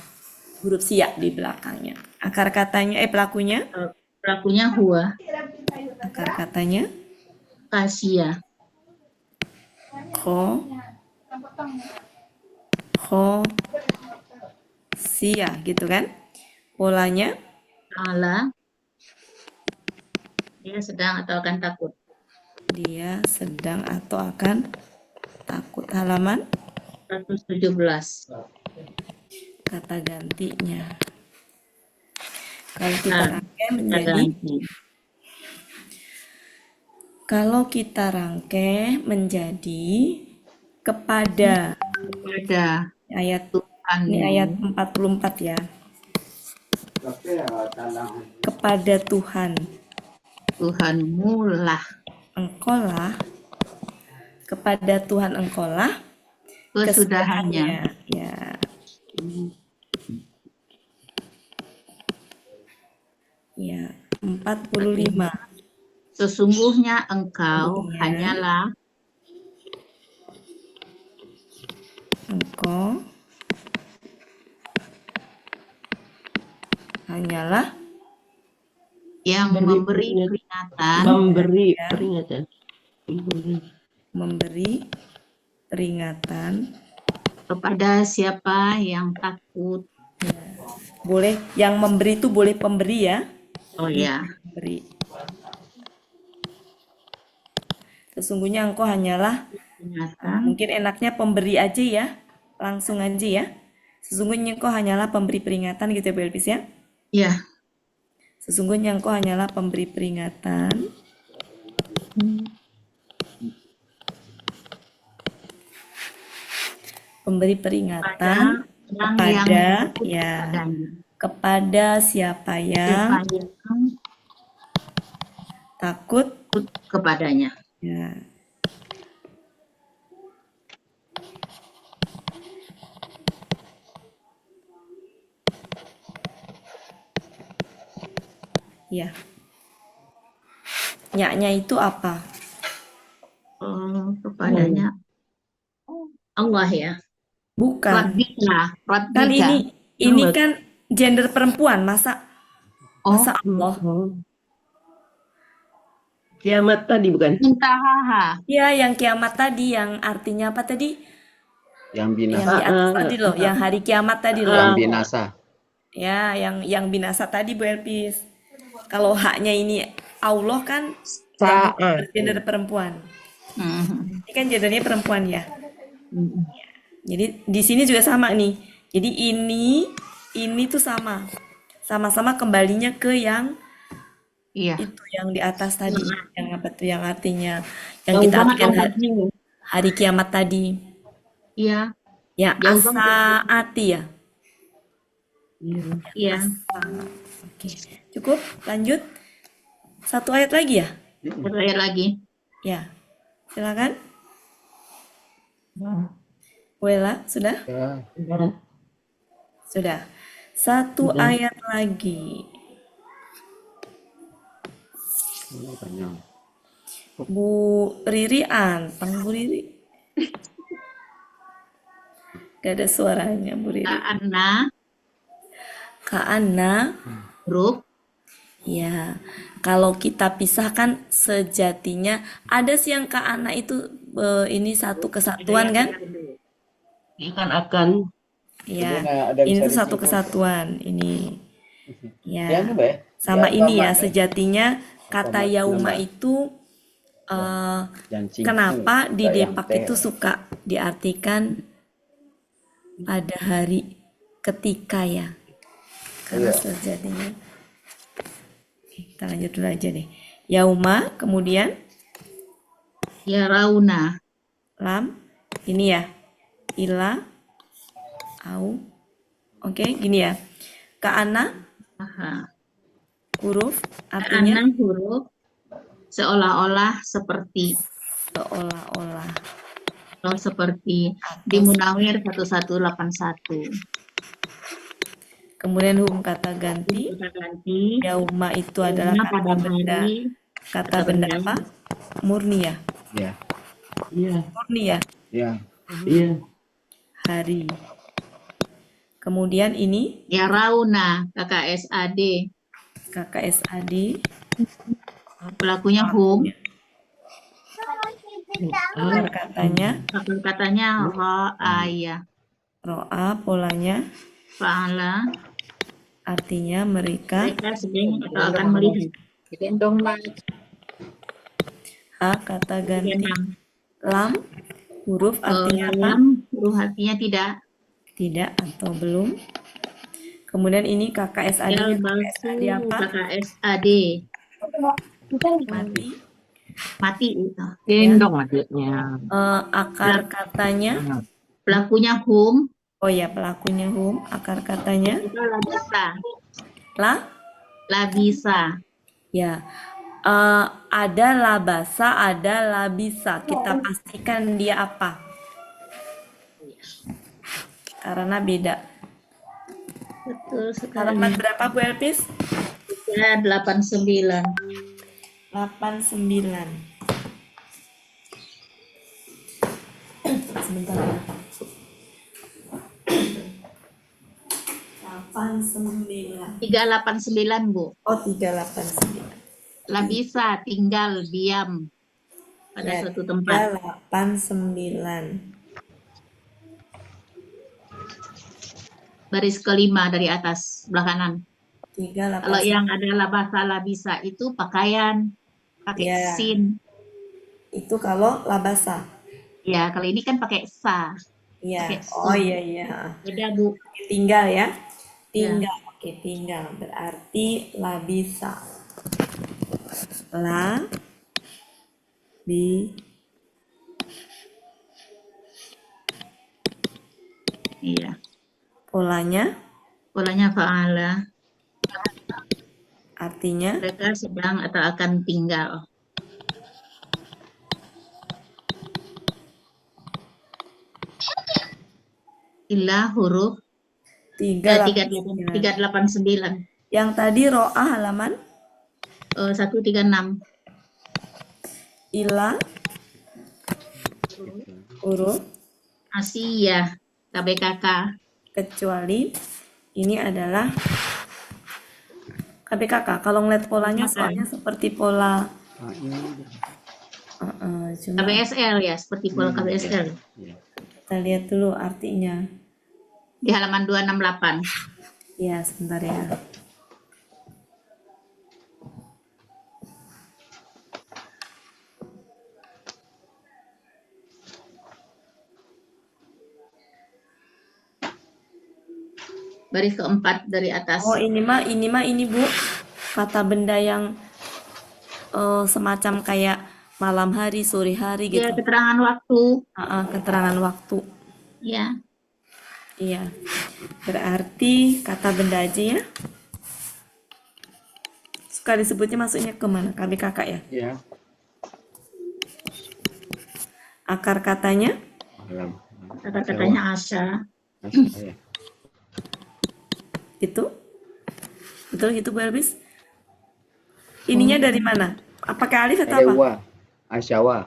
[SPEAKER 3] huruf siap di belakangnya. Akar katanya pelakunya,
[SPEAKER 5] Pelakunya huwa,
[SPEAKER 3] akar katanya
[SPEAKER 5] kasia,
[SPEAKER 3] kho, kho, sia gitu kan? Polanya
[SPEAKER 5] ala, dia sedang atau akan takut.
[SPEAKER 3] dia sedang atau akan takut. Halaman
[SPEAKER 5] 117.
[SPEAKER 3] kata gantinya. Kalau kita
[SPEAKER 5] Nah,
[SPEAKER 3] rangkai
[SPEAKER 5] kita
[SPEAKER 3] menjadi
[SPEAKER 5] ganti.
[SPEAKER 3] kalau kita rangkai menjadi kepada
[SPEAKER 5] Kepada
[SPEAKER 3] ayat
[SPEAKER 5] Tuhan,
[SPEAKER 3] ini ayat 44 ya. Kepada Tuhan
[SPEAKER 5] Tuhanmu lah,
[SPEAKER 3] engkaulah, kepada Tuhan engkaulah
[SPEAKER 5] kesudahannya.
[SPEAKER 3] ya. Ya, 45.
[SPEAKER 5] Sesungguhnya engkau
[SPEAKER 3] Sesungguhnya.
[SPEAKER 5] hanyalah
[SPEAKER 3] Engkau hanyalah
[SPEAKER 5] yang memberi peringatan
[SPEAKER 4] Memberi
[SPEAKER 3] Ya.
[SPEAKER 4] peringatan.
[SPEAKER 3] memberi peringatan.
[SPEAKER 5] kepada siapa yang takut.
[SPEAKER 3] Boleh, yang memberi itu boleh pemberi ya.
[SPEAKER 5] Oh ya,
[SPEAKER 3] Memberi. Sesungguhnya engkau hanyalah,
[SPEAKER 5] peringatan.
[SPEAKER 3] mungkin enaknya pemberi aja ya. Langsung aja ya. Sesungguhnya engkau hanyalah pemberi peringatan gitu ya Bu Elpis ya.
[SPEAKER 5] Ya,
[SPEAKER 3] Sesungguhnya engkau hanyalah pemberi peringatan pemberi peringatan
[SPEAKER 5] yang
[SPEAKER 3] kepada
[SPEAKER 5] takut
[SPEAKER 3] ya
[SPEAKER 5] kepadanya.
[SPEAKER 3] kepada siapa yang
[SPEAKER 5] Siapa yang
[SPEAKER 3] takut
[SPEAKER 5] takut kepadanya.
[SPEAKER 3] ya. Ya. Nyaknya itu apa?
[SPEAKER 5] Kepadanya Allah ya.
[SPEAKER 3] Bukan.
[SPEAKER 5] Rabbika,
[SPEAKER 3] Kan
[SPEAKER 5] Rabbika.
[SPEAKER 3] ini kan gender perempuan, masa Allah?
[SPEAKER 4] Kiamat tadi bukan?
[SPEAKER 5] Muntahaha.
[SPEAKER 3] Ya, yang kiamat tadi, yang artinya apa tadi?
[SPEAKER 1] Yang
[SPEAKER 3] Yang
[SPEAKER 1] binasa.
[SPEAKER 3] di atas tadi loh, yang hari kiamat tadi loh.
[SPEAKER 1] Yang binasa.
[SPEAKER 3] Ya, yang binasa tadi Bu Elpis. Kalau haknya ini Allah kan yang gender perempuan. Ini kan gendernya perempuan ya. Jadi di sini juga sama nih. Jadi ini tuh sama. Sama-sama kembalinya ke yang
[SPEAKER 5] Iya.
[SPEAKER 3] itu yang di atas tadi, yang apa tuh yang artinya yang kita artikan hari kiamat tadi.
[SPEAKER 5] Iya.
[SPEAKER 3] Ya, asaati ya.
[SPEAKER 5] Iya.
[SPEAKER 3] Oke. Cukup, lanjut. Satu ayat lagi ya?
[SPEAKER 5] Saya lagi.
[SPEAKER 3] Ya. Silakan. Wela, sudah?
[SPEAKER 1] Ya.
[SPEAKER 3] Sudah. Satu ayat lagi.
[SPEAKER 1] Panjang.
[SPEAKER 3] Bu Riri anteng, Bu Riri. Gak ada suaranya, Bu Riri. Kak Anna.
[SPEAKER 5] Huruf.
[SPEAKER 3] Ya, kalau kita pisahkan sejatinya ada sih yang Kak Anna itu ini satu kesatuan kan?
[SPEAKER 4] Akan.
[SPEAKER 3] Ya,
[SPEAKER 1] Ada
[SPEAKER 3] ini
[SPEAKER 1] bisa
[SPEAKER 3] tuh satu
[SPEAKER 1] disimpulkan.
[SPEAKER 3] kesatuan ini.
[SPEAKER 1] Ya,
[SPEAKER 3] Ya,
[SPEAKER 1] coba ya.
[SPEAKER 3] sama
[SPEAKER 1] Ya,
[SPEAKER 3] ini ya
[SPEAKER 1] tamat,
[SPEAKER 3] sejatinya kata
[SPEAKER 1] Tamat,
[SPEAKER 3] yauma
[SPEAKER 1] nambah.
[SPEAKER 3] itu
[SPEAKER 1] Dan singkung.
[SPEAKER 3] kenapa di
[SPEAKER 1] Kayak
[SPEAKER 3] Depak
[SPEAKER 1] yang
[SPEAKER 3] itu suka diartikan pada hari ketika ya. karena sejatinya. Kita lanjut dulu aja deh. Yauma, kemudian
[SPEAKER 5] Yarauna.
[SPEAKER 3] lam, ini ya, ila, au, oke, gini ya. Ka'ana,
[SPEAKER 5] Aha.
[SPEAKER 3] huruf, artinya
[SPEAKER 5] Anak huruf seolah-olah seperti.
[SPEAKER 3] seolah-olah.
[SPEAKER 5] Kalau seperti di Munawir 1181.
[SPEAKER 3] Kemudian hum kata ganti.
[SPEAKER 5] Kita ganti.
[SPEAKER 3] Yauma itu adalah
[SPEAKER 5] Yauma
[SPEAKER 3] kata
[SPEAKER 5] pada
[SPEAKER 3] benda.
[SPEAKER 5] hari.
[SPEAKER 3] Kata benda apa? Murni ya?
[SPEAKER 1] Ya.
[SPEAKER 4] Iya,
[SPEAKER 3] Murni ya?
[SPEAKER 1] Ya.
[SPEAKER 4] iya.
[SPEAKER 3] Hari. Kemudian ini
[SPEAKER 5] Yarauna, KKSAD.
[SPEAKER 3] KKSAD.
[SPEAKER 5] Pelakunya hum.
[SPEAKER 3] Akar katanya
[SPEAKER 5] Akar katanya ra'aya.
[SPEAKER 3] ro'a, polanya
[SPEAKER 5] Fa'ala.
[SPEAKER 3] artinya mereka.
[SPEAKER 5] Mereka sedang atau akan melihat.
[SPEAKER 3] Ha kata ganti.
[SPEAKER 5] Enam.
[SPEAKER 3] Lam huruf artinya apa?
[SPEAKER 5] Lam, huruf artinya tidak.
[SPEAKER 3] Tidak atau belum. Kemudian ini KKSAD. KKSAD apa?
[SPEAKER 5] KKSAD.
[SPEAKER 3] Mati.
[SPEAKER 5] Mati itu.
[SPEAKER 7] Gendong adiknya.
[SPEAKER 3] Akar katanya.
[SPEAKER 5] Pelakunya hum.
[SPEAKER 3] Oh ya, pelakunya hum. Akar katanya
[SPEAKER 5] Itu labisa.
[SPEAKER 3] labisa. Ya. Ada labasa, ada labisa. Kita pastikan dia apa? Karena beda.
[SPEAKER 5] Betul sekali.
[SPEAKER 3] Halaman berapa Bu Elpis?
[SPEAKER 5] 89.
[SPEAKER 3] 89. Sebentar ya. 89.
[SPEAKER 5] 389, Bu.
[SPEAKER 3] Oh, 389.
[SPEAKER 5] Labisa, tinggal, diam pada
[SPEAKER 3] Ya,
[SPEAKER 5] suatu tempat.
[SPEAKER 3] 389.
[SPEAKER 5] Baris kelima dari atas, sebelah kanan.
[SPEAKER 3] 389.
[SPEAKER 5] Kalau yang ada labasa, labisa itu pakaian, pakai
[SPEAKER 3] Ya.
[SPEAKER 5] sin.
[SPEAKER 3] Itu kalau labasa.
[SPEAKER 5] Ya, kalau ini kan pakai sa.
[SPEAKER 3] Iya.
[SPEAKER 5] Pakai
[SPEAKER 3] Oh
[SPEAKER 5] su.
[SPEAKER 3] iya iya.
[SPEAKER 5] Beda, Bu.
[SPEAKER 3] Tinggal ya. Tinggal. Oke, tinggal. Berarti labisa. La bi
[SPEAKER 5] Iya.
[SPEAKER 3] polanya
[SPEAKER 5] Polanya fa'ala.
[SPEAKER 3] artinya
[SPEAKER 5] Mereka sedang atau akan tinggal. Illa huruf
[SPEAKER 3] 389.
[SPEAKER 5] 389.
[SPEAKER 3] Yang tadi ro'a halaman
[SPEAKER 5] 136.
[SPEAKER 3] ila huruf
[SPEAKER 5] Asiyah, KBKK.
[SPEAKER 3] kecuali ini adalah KBKK. Kalau ngeliat polanya soalnya seperti pola cuma
[SPEAKER 5] KBSL ya, seperti pola KBSL.
[SPEAKER 3] kita lihat dulu artinya.
[SPEAKER 5] Di halaman 268.
[SPEAKER 3] Ya, sebentar ya.
[SPEAKER 5] Baris keempat dari atas.
[SPEAKER 3] Oh, ini Bu. Kata benda yang semacam kayak malam hari, sore hari
[SPEAKER 5] Ya,
[SPEAKER 3] gitu.
[SPEAKER 5] keterangan waktu.
[SPEAKER 3] Keterangan waktu.
[SPEAKER 5] Ya.
[SPEAKER 3] Iya. Berarti kata benda aja ya. Suka disebutnya masuknya ke mana? KBKK ya?
[SPEAKER 1] Ya.
[SPEAKER 3] Akar katanya?
[SPEAKER 5] Kata-katanya asa.
[SPEAKER 1] Ya.
[SPEAKER 3] Itu? Betul gitu Bu Elbis? Ininya dari mana? Apakah alif atau apa?
[SPEAKER 1] Ewa. Asyawa.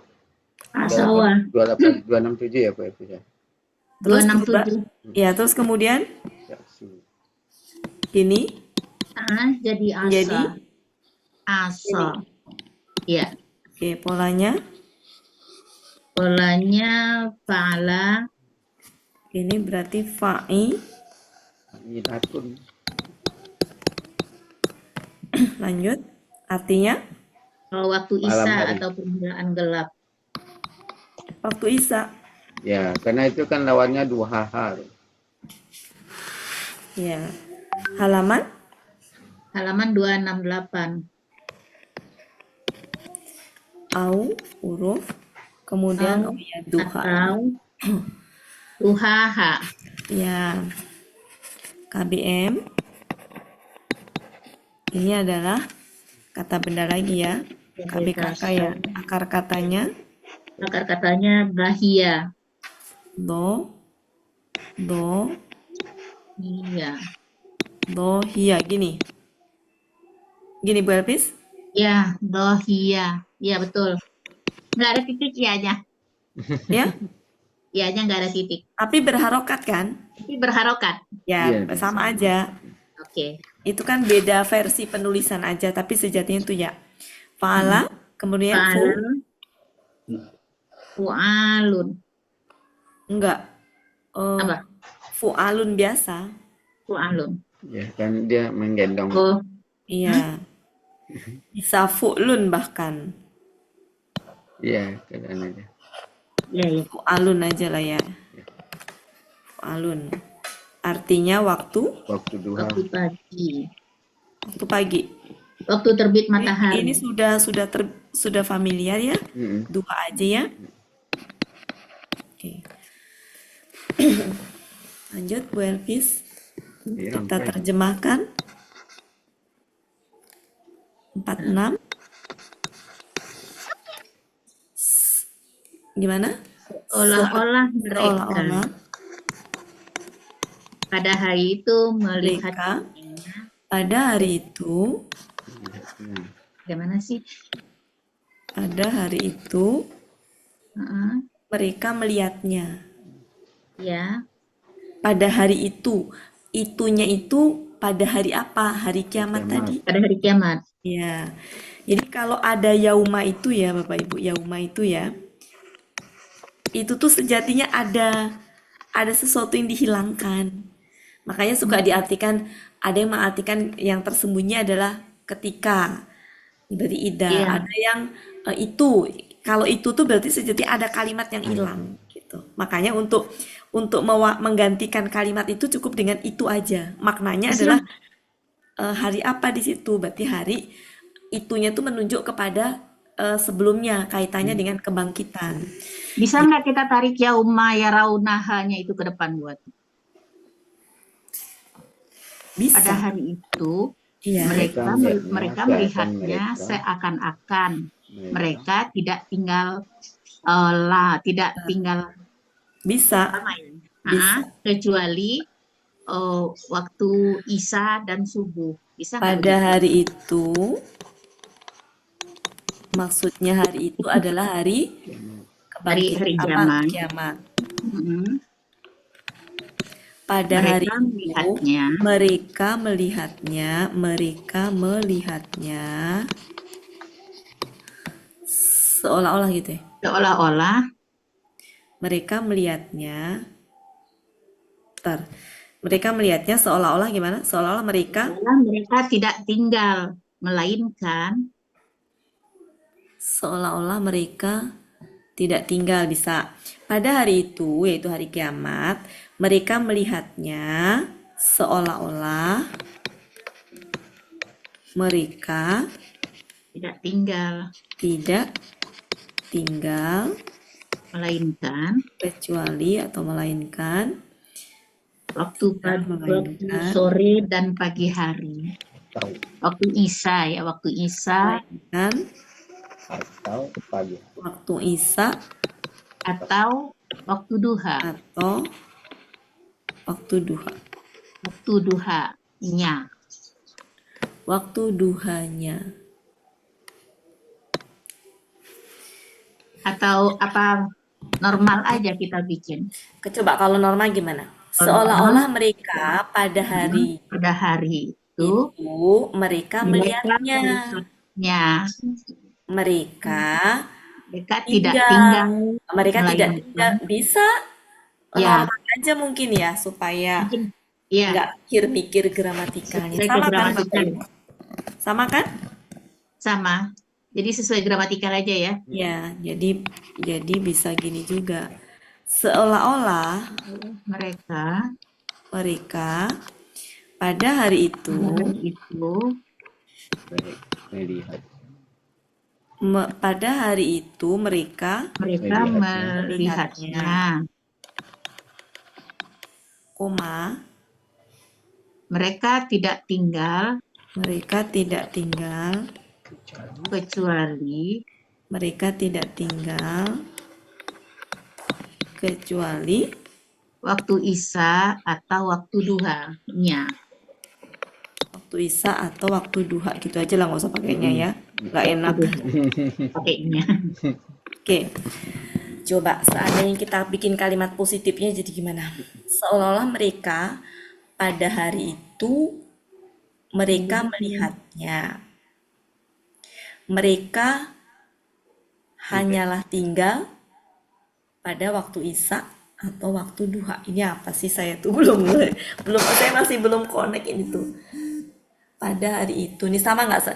[SPEAKER 5] Asawa.
[SPEAKER 1] 267 ya Bu Elpis ya.
[SPEAKER 3] Terus
[SPEAKER 5] 267.
[SPEAKER 3] ya, terus kemudian ini
[SPEAKER 5] Jadi asa.
[SPEAKER 3] Jadi?
[SPEAKER 5] Asa. Ya.
[SPEAKER 3] oke, polanya
[SPEAKER 5] Polanya fa'ala.
[SPEAKER 3] ini berarti fa'i.
[SPEAKER 1] Ilatun.
[SPEAKER 3] Lanjut. Artinya
[SPEAKER 5] Kalau waktu
[SPEAKER 1] Malam
[SPEAKER 5] isya
[SPEAKER 1] hari.
[SPEAKER 5] atau permulaan gelap.
[SPEAKER 3] waktu isya.
[SPEAKER 1] Ya, karena itu kan lawannya duhaha.
[SPEAKER 3] Ya. Halaman
[SPEAKER 5] Halaman 268.
[SPEAKER 3] au huruf kemudian
[SPEAKER 5] Au
[SPEAKER 3] ya duha.
[SPEAKER 5] atau duhaha.
[SPEAKER 3] Ya. KBM ini adalah kata benda lagi ya. KBKK ya. Akar katanya
[SPEAKER 5] Akar katanya bahia.
[SPEAKER 3] do
[SPEAKER 5] Iya.
[SPEAKER 3] hia gini. Gini Bu Elpis?
[SPEAKER 5] Ya, dohia. Iya, betul. Nggak ada titik ianya.
[SPEAKER 3] Ya,
[SPEAKER 5] Ianya nggak ada titik.
[SPEAKER 3] tapi berharokat kan?
[SPEAKER 5] Tapi berharokat.
[SPEAKER 3] Ya,
[SPEAKER 1] Iya,
[SPEAKER 3] sama aja.
[SPEAKER 5] Oke.
[SPEAKER 3] Itu kan beda versi penulisan aja, tapi sejatinya itu ya. Fa'ala, kemudian
[SPEAKER 5] Fa'alun. Fu'alun.
[SPEAKER 3] enggak.
[SPEAKER 5] Apa?
[SPEAKER 3] Fu'alun biasa.
[SPEAKER 5] Fu'alun.
[SPEAKER 1] Ya, kan dia menggendong.
[SPEAKER 5] Oh,
[SPEAKER 3] Iya. Bisa fu'lun bahkan.
[SPEAKER 1] Iya, keadaan aja.
[SPEAKER 5] iya, iya.
[SPEAKER 3] Fu'alun aja lah ya. Fu'alun. Artinya waktu
[SPEAKER 1] Waktu duha.
[SPEAKER 5] Waktu pagi.
[SPEAKER 3] pagi.
[SPEAKER 5] Waktu terbit matahari.
[SPEAKER 3] Ini sudah familiar ya.
[SPEAKER 1] Mm-mm.
[SPEAKER 3] Duha aja ya. Oke. Lanjut Bu Elvis.
[SPEAKER 1] Iya,
[SPEAKER 3] Kita
[SPEAKER 1] sampai.
[SPEAKER 3] terjemahkan. 46. Gimana?
[SPEAKER 5] Seolah-olah mereka
[SPEAKER 3] Seolah-olah
[SPEAKER 5] pada hari itu melihat
[SPEAKER 3] mereka pada hari itu
[SPEAKER 1] Nah,
[SPEAKER 5] bagaimana sih?
[SPEAKER 3] pada hari itu
[SPEAKER 5] Heeh.
[SPEAKER 3] mereka melihatnya.
[SPEAKER 5] Ya,
[SPEAKER 3] Pada hari itu, itunya itu pada hari apa? Hari kiamat
[SPEAKER 1] Kiamat.
[SPEAKER 3] tadi.
[SPEAKER 5] pada hari kiamat.
[SPEAKER 3] Ya. Jadi kalau ada yauma itu ya Bapak Ibu, yauma itu ya. Itu tuh sejatinya ada sesuatu yang dihilangkan. Makanya suka diartikan, ada yang mengartikan yang tersembunyi adalah ketika. Berarti ida.
[SPEAKER 5] Iya.
[SPEAKER 3] Ada yang itu. Kalau itu tuh berarti sejati ada kalimat yang hilang gitu. Makanya untuk menggantikan kalimat itu cukup dengan itu aja. Maknanya adalah hari apa di situ. Berarti hari itunya tuh menunjuk kepada sebelumnya, kaitannya dengan kebangkitan.
[SPEAKER 5] Bisa nggak kita tarik yauma yaraunahanya itu ke depan buat?
[SPEAKER 3] Bisa.
[SPEAKER 5] Pada hari itu
[SPEAKER 3] Iya.
[SPEAKER 5] mereka melihatnya seakan-akan mereka tidak tinggal tinggal
[SPEAKER 3] Bisa.
[SPEAKER 5] lama ya.
[SPEAKER 3] Bisa.
[SPEAKER 5] Kecuali waktu Isya dan subuh. Bisa nggak
[SPEAKER 3] Pada
[SPEAKER 5] begitu?
[SPEAKER 3] hari itu, maksudnya hari itu adalah hari kebangkitan,
[SPEAKER 5] Hari
[SPEAKER 3] apa,
[SPEAKER 5] kiamat.
[SPEAKER 3] kiamat.
[SPEAKER 5] Mm-mm.
[SPEAKER 3] Pada
[SPEAKER 5] Mereka
[SPEAKER 3] hari itu,
[SPEAKER 5] melihatnya.
[SPEAKER 3] mereka melihatnya seolah-olah gitu ya.
[SPEAKER 5] Seolah-olah
[SPEAKER 3] Mereka melihatnya, mereka melihatnya seolah-olah gimana? Seolah-olah mereka
[SPEAKER 5] tidak tinggal, melainkan
[SPEAKER 3] seolah-olah mereka tidak tinggal. Bisa pada hari itu, yaitu hari kiamat, mereka melihatnya seolah-olah mereka
[SPEAKER 5] tidak tinggal,
[SPEAKER 3] melainkan
[SPEAKER 5] melainkan
[SPEAKER 3] kecuali atau melainkan
[SPEAKER 5] waktu sore dan pagi hari. Waktu Isya ya, waktu Isya
[SPEAKER 3] kan
[SPEAKER 1] Atau pagi.
[SPEAKER 3] waktu Isya
[SPEAKER 5] atau waktu duha.
[SPEAKER 3] atau waktu duha.
[SPEAKER 5] Waktu duhanya.
[SPEAKER 3] Waktu duhanya.
[SPEAKER 5] Atau apa normal aja kita bikin.
[SPEAKER 3] Coba kalau normal gimana? Seolah-olah mereka pada hari
[SPEAKER 5] itu
[SPEAKER 3] mereka melihatnya. Mereka
[SPEAKER 5] tidak tinggal.
[SPEAKER 3] Mereka tidak
[SPEAKER 5] melainkan.
[SPEAKER 3] tinggal. Bisa
[SPEAKER 5] Ya.
[SPEAKER 3] normal aja mungkin ya supaya
[SPEAKER 5] Ya,
[SPEAKER 3] nggak mikir gramatikalnya.
[SPEAKER 5] Sesuai
[SPEAKER 3] Sama kan?
[SPEAKER 5] gramatikal.
[SPEAKER 3] Bapak Ibu? Sama kan?
[SPEAKER 5] sama. Jadi sesuai gramatikal aja ya.
[SPEAKER 3] Ya, jadi bisa gini juga. Seolah-olah
[SPEAKER 5] Mereka
[SPEAKER 3] mereka pada hari itu
[SPEAKER 1] Baik, melihat.
[SPEAKER 3] pada hari itu mereka
[SPEAKER 5] mereka
[SPEAKER 1] Melihatnya.
[SPEAKER 5] melihatnya.
[SPEAKER 3] koma
[SPEAKER 5] Mereka tidak tinggal
[SPEAKER 3] kecuali
[SPEAKER 5] waktu Isya atau waktu duha-nya.
[SPEAKER 3] waktu Isya atau waktu duha, gitu aja lah, nggak usah pakainya ya, nggak enak.
[SPEAKER 5] Pakainya.
[SPEAKER 3] Oke, coba seandainya kita bikin kalimat positifnya jadi gimana? Seolah-olah mereka pada hari itu mereka melihatnya. Mereka hanyalah tinggal pada waktu Isya atau waktu duha. Ini apa sih, saya tuh saya masih belum connect ini tuh. Pada hari itu, ini sama nggak?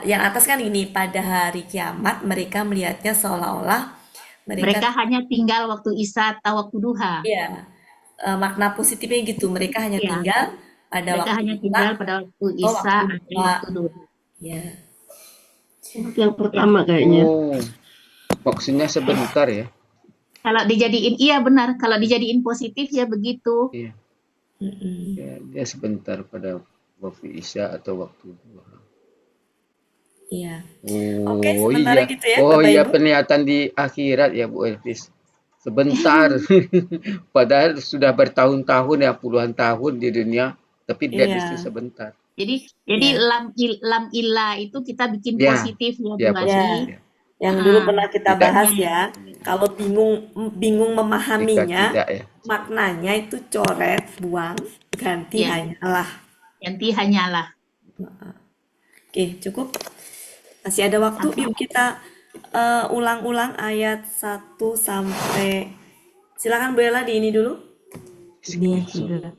[SPEAKER 3] Yang atas kan ini, pada hari kiamat mereka melihatnya seolah-olah
[SPEAKER 5] Mereka hanya tinggal waktu Isya atau waktu duha.
[SPEAKER 3] Iya, makna positifnya gitu, mereka hanya
[SPEAKER 5] Iya.
[SPEAKER 3] tinggal pada
[SPEAKER 5] Mereka
[SPEAKER 3] waktu
[SPEAKER 5] hanya
[SPEAKER 3] Isya
[SPEAKER 5] tinggal pada waktu
[SPEAKER 3] atau
[SPEAKER 5] Isya
[SPEAKER 3] waktu
[SPEAKER 5] atau
[SPEAKER 3] duha.
[SPEAKER 5] waktu duha.
[SPEAKER 3] Ya,
[SPEAKER 4] Yang pertama kayaknya.
[SPEAKER 1] Oh, maksudnya sebentar ya.
[SPEAKER 5] Kalau dijadiin, iya benar. Kalau dijadiin positif ya begitu.
[SPEAKER 1] Iya,
[SPEAKER 3] mm-mm.
[SPEAKER 1] ya, dia sebentar pada waktu Isya atau waktu duha.
[SPEAKER 3] Iya.
[SPEAKER 1] Oh,
[SPEAKER 3] Oke, sementara
[SPEAKER 1] iya.
[SPEAKER 3] gitu ya,
[SPEAKER 1] Oh
[SPEAKER 3] Bapak
[SPEAKER 1] iya,
[SPEAKER 3] Ibu.
[SPEAKER 1] penglihatan di akhirat ya Bu Elvis. Sebentar. Padahal sudah bertahun-tahun ya, puluhan tahun di dunia, tapi dia di situ
[SPEAKER 3] Iya,
[SPEAKER 1] sebentar.
[SPEAKER 5] Jadi
[SPEAKER 3] iya,
[SPEAKER 5] lam illa itu kita bikin
[SPEAKER 1] Ya,
[SPEAKER 5] positif ya Bu
[SPEAKER 1] ya
[SPEAKER 5] Haji.
[SPEAKER 1] positif
[SPEAKER 3] ya.
[SPEAKER 1] ya.
[SPEAKER 3] Yang dulu
[SPEAKER 5] Ah,
[SPEAKER 3] pernah kita
[SPEAKER 1] Tidak,
[SPEAKER 3] bahas ya, kalau bingung
[SPEAKER 1] jika
[SPEAKER 3] memahaminya,
[SPEAKER 1] tidak ya.
[SPEAKER 3] maknanya itu coret, buang, ganti
[SPEAKER 5] ya,
[SPEAKER 3] hanyalah.
[SPEAKER 5] ganti hanyalah.
[SPEAKER 3] Oke, cukup. Masih ada waktu, yuk kita ulang-ulang ayat 1 sampai, silakan Bu Ella di ini dulu.
[SPEAKER 7] Ini sudah.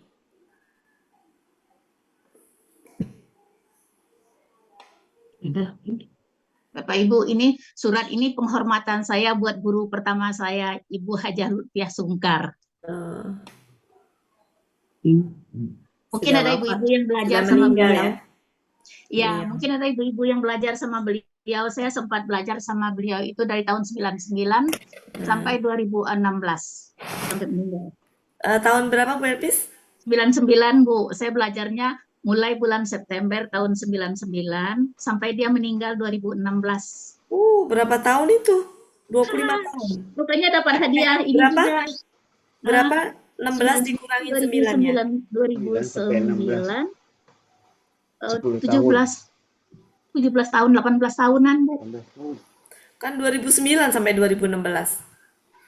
[SPEAKER 4] Udah.
[SPEAKER 5] Bapak Ibu, ini surat ini penghormatan saya buat guru pertama saya, Ibu Hajah Lutfiah Sungkar. Mungkin
[SPEAKER 3] Sudah
[SPEAKER 5] ada
[SPEAKER 3] wafat,
[SPEAKER 5] ibu-ibu yang belajar
[SPEAKER 3] sudah
[SPEAKER 5] sama
[SPEAKER 3] meninggal
[SPEAKER 5] beliau.
[SPEAKER 3] ya.
[SPEAKER 5] Ya,
[SPEAKER 3] Iya.
[SPEAKER 5] mungkin ada ibu-ibu yang belajar sama beliau. Saya sempat belajar sama beliau itu dari tahun 99 sampai 2016. Sampai meninggal.
[SPEAKER 3] Tahun berapa Bu Elvis?
[SPEAKER 5] 99, Bu. Saya belajarnya mulai bulan September tahun 99 sampai dia meninggal 2016.
[SPEAKER 3] Berapa tahun itu? 25 tahun.
[SPEAKER 5] Rupanya dapat hadiah ini
[SPEAKER 3] Berapa?
[SPEAKER 5] juga.
[SPEAKER 3] Berapa? 16 dikurangin 9 ya?
[SPEAKER 5] 2009,
[SPEAKER 1] 10
[SPEAKER 5] 17 tahun, 18 tahunan, Bu.
[SPEAKER 3] Kan 2009 sampai 2016.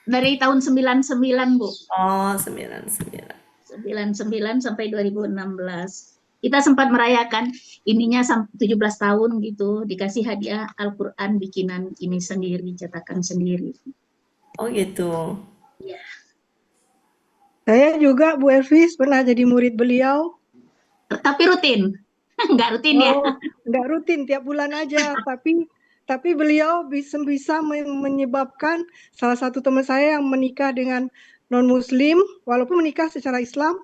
[SPEAKER 5] Dari tahun 99, Bu.
[SPEAKER 3] Oh, 99.
[SPEAKER 5] 99 sampai 2016. Kita sempat merayakan ininya 17 tahun gitu, dikasih hadiah Al-Qur'an bikinan ini sendiri, cetakan sendiri.
[SPEAKER 3] Oh gitu.
[SPEAKER 5] Ya.
[SPEAKER 2] Saya juga Bu Elvis pernah jadi murid beliau.
[SPEAKER 5] Tapi rutin. Enggak rutin ya.
[SPEAKER 2] Nggak rutin, tiap bulan aja. Tapi beliau bisa menyebabkan salah satu teman saya yang menikah dengan non-Muslim, walaupun menikah secara Islam,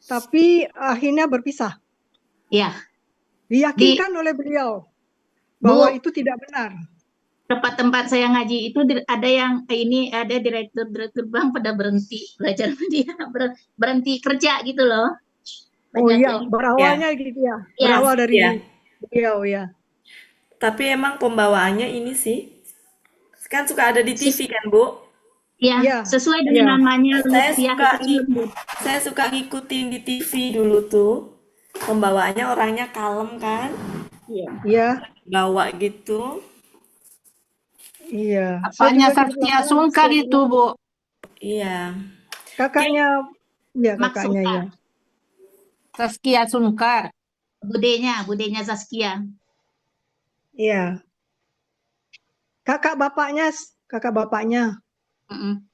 [SPEAKER 2] tapi akhirnya berpisah.
[SPEAKER 5] Ya.
[SPEAKER 2] Diyakinkan oleh beliau bahwa itu tidak benar.
[SPEAKER 5] Tempat-tempat saya ngaji itu ada yang ini, ada direktur bank pada berhenti belajar sama dia, berhenti kerja gitu loh.
[SPEAKER 2] Oh
[SPEAKER 5] Banyak
[SPEAKER 2] iya,
[SPEAKER 5] yang
[SPEAKER 2] berawalnya gitu ya.
[SPEAKER 5] Ya.
[SPEAKER 2] Berawal dari
[SPEAKER 3] Ya.
[SPEAKER 2] beliau ya.
[SPEAKER 3] Tapi emang pembawaannya ini sih, kan suka ada di TV kan Bu?
[SPEAKER 5] ya,
[SPEAKER 2] Iya,
[SPEAKER 5] sesuai dengan namanya
[SPEAKER 3] Saya suka ngikutin di TV dulu tuh. Pembawaannya orangnya kalem kan?
[SPEAKER 2] Iya,
[SPEAKER 3] Bawa gitu.
[SPEAKER 2] iya.
[SPEAKER 7] Apanya
[SPEAKER 2] Saya juga
[SPEAKER 7] Saskia
[SPEAKER 2] di
[SPEAKER 7] Sungkar
[SPEAKER 2] belakang
[SPEAKER 7] itu, Bu?
[SPEAKER 3] Iya.
[SPEAKER 2] kakaknya, ya
[SPEAKER 5] Mak
[SPEAKER 2] kakaknya ya.
[SPEAKER 5] Sungkar.
[SPEAKER 7] Saskia Sungkar.
[SPEAKER 5] Budenya Zaskia.
[SPEAKER 2] Iya. Kakak bapaknya.
[SPEAKER 5] Mm-mm.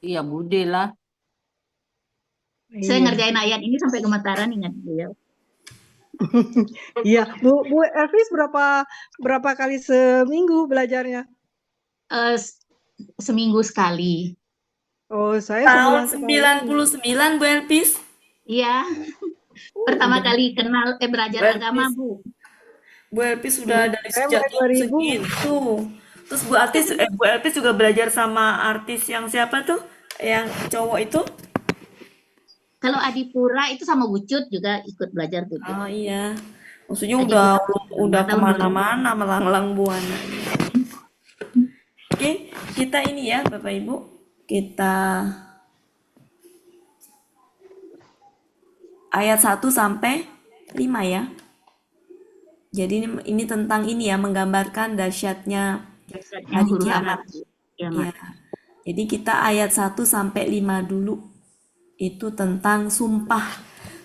[SPEAKER 7] Iya, Bude lah.
[SPEAKER 5] Saya
[SPEAKER 2] Iya.
[SPEAKER 5] ngerjain ayat ini sampai gemetaran ingat beliau.
[SPEAKER 2] Iya, Bu Elvis berapa kali seminggu belajarnya?
[SPEAKER 5] Seminggu sekali.
[SPEAKER 2] Oh, saya
[SPEAKER 3] Tahun
[SPEAKER 2] sebulan sekali.
[SPEAKER 3] 99 Bu Elvis.
[SPEAKER 5] Iya, pertama
[SPEAKER 3] Udah
[SPEAKER 5] kali kenal belajar
[SPEAKER 3] Bu
[SPEAKER 5] agama,
[SPEAKER 3] Elpis,
[SPEAKER 5] Bu.
[SPEAKER 3] Bu Elpis sudah dari
[SPEAKER 2] Saya
[SPEAKER 3] sejak
[SPEAKER 2] mulai
[SPEAKER 3] tahun
[SPEAKER 2] 2000.
[SPEAKER 3] segitu. Terus Bu Elpis juga belajar sama artis yang siapa tuh? Yang cowok itu?
[SPEAKER 5] Kalau Adipura itu sama Ucut juga ikut belajar tuh, Bu.
[SPEAKER 3] Oh iya. Maksudnya
[SPEAKER 5] Adipura
[SPEAKER 3] udah
[SPEAKER 5] tahun 2000.
[SPEAKER 3] kemana-mana melanglang buana. Oke, kita ini ya Bapak Ibu. Kita ayat 1 sampai 5 ya. Jadi ini tentang ini ya, menggambarkan dahsyatnya
[SPEAKER 5] Dasarnya
[SPEAKER 3] hari
[SPEAKER 5] huru hara,
[SPEAKER 3] kiamat.
[SPEAKER 5] Bu. Kiamat.
[SPEAKER 3] Ya. Jadi kita ayat 1 sampai 5 dulu. Itu tentang sumpah.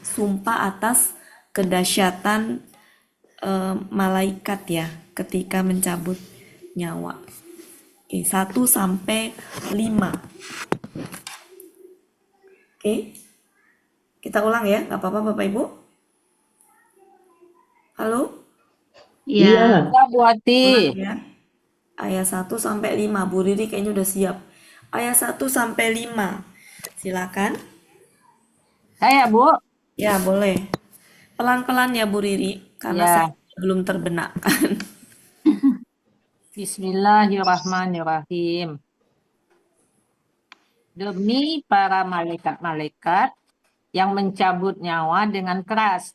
[SPEAKER 3] Sumpah atas kedahsyatan malaikat ya ketika mencabut nyawa. Oke, 1 sampai 5. Oke. Kita ulang ya, nggak apa-apa Bapak Ibu? Halo?
[SPEAKER 5] Iya.
[SPEAKER 4] Iya.
[SPEAKER 7] Ya, Bu Ati.
[SPEAKER 3] Ulang ya. Ayat 1 sampai 5. Bu Riri kayaknya udah siap. Ayat 1 sampai 5. Silakan.
[SPEAKER 7] Saya, Bu.
[SPEAKER 3] Ya, boleh. Pelan-pelan ya Bu Riri, karena
[SPEAKER 7] Ya.
[SPEAKER 3] saya belum terbenak.
[SPEAKER 7] Bismillahirrahmanirrahim. Demi para malaikat-malaikat yang mencabut nyawa dengan keras.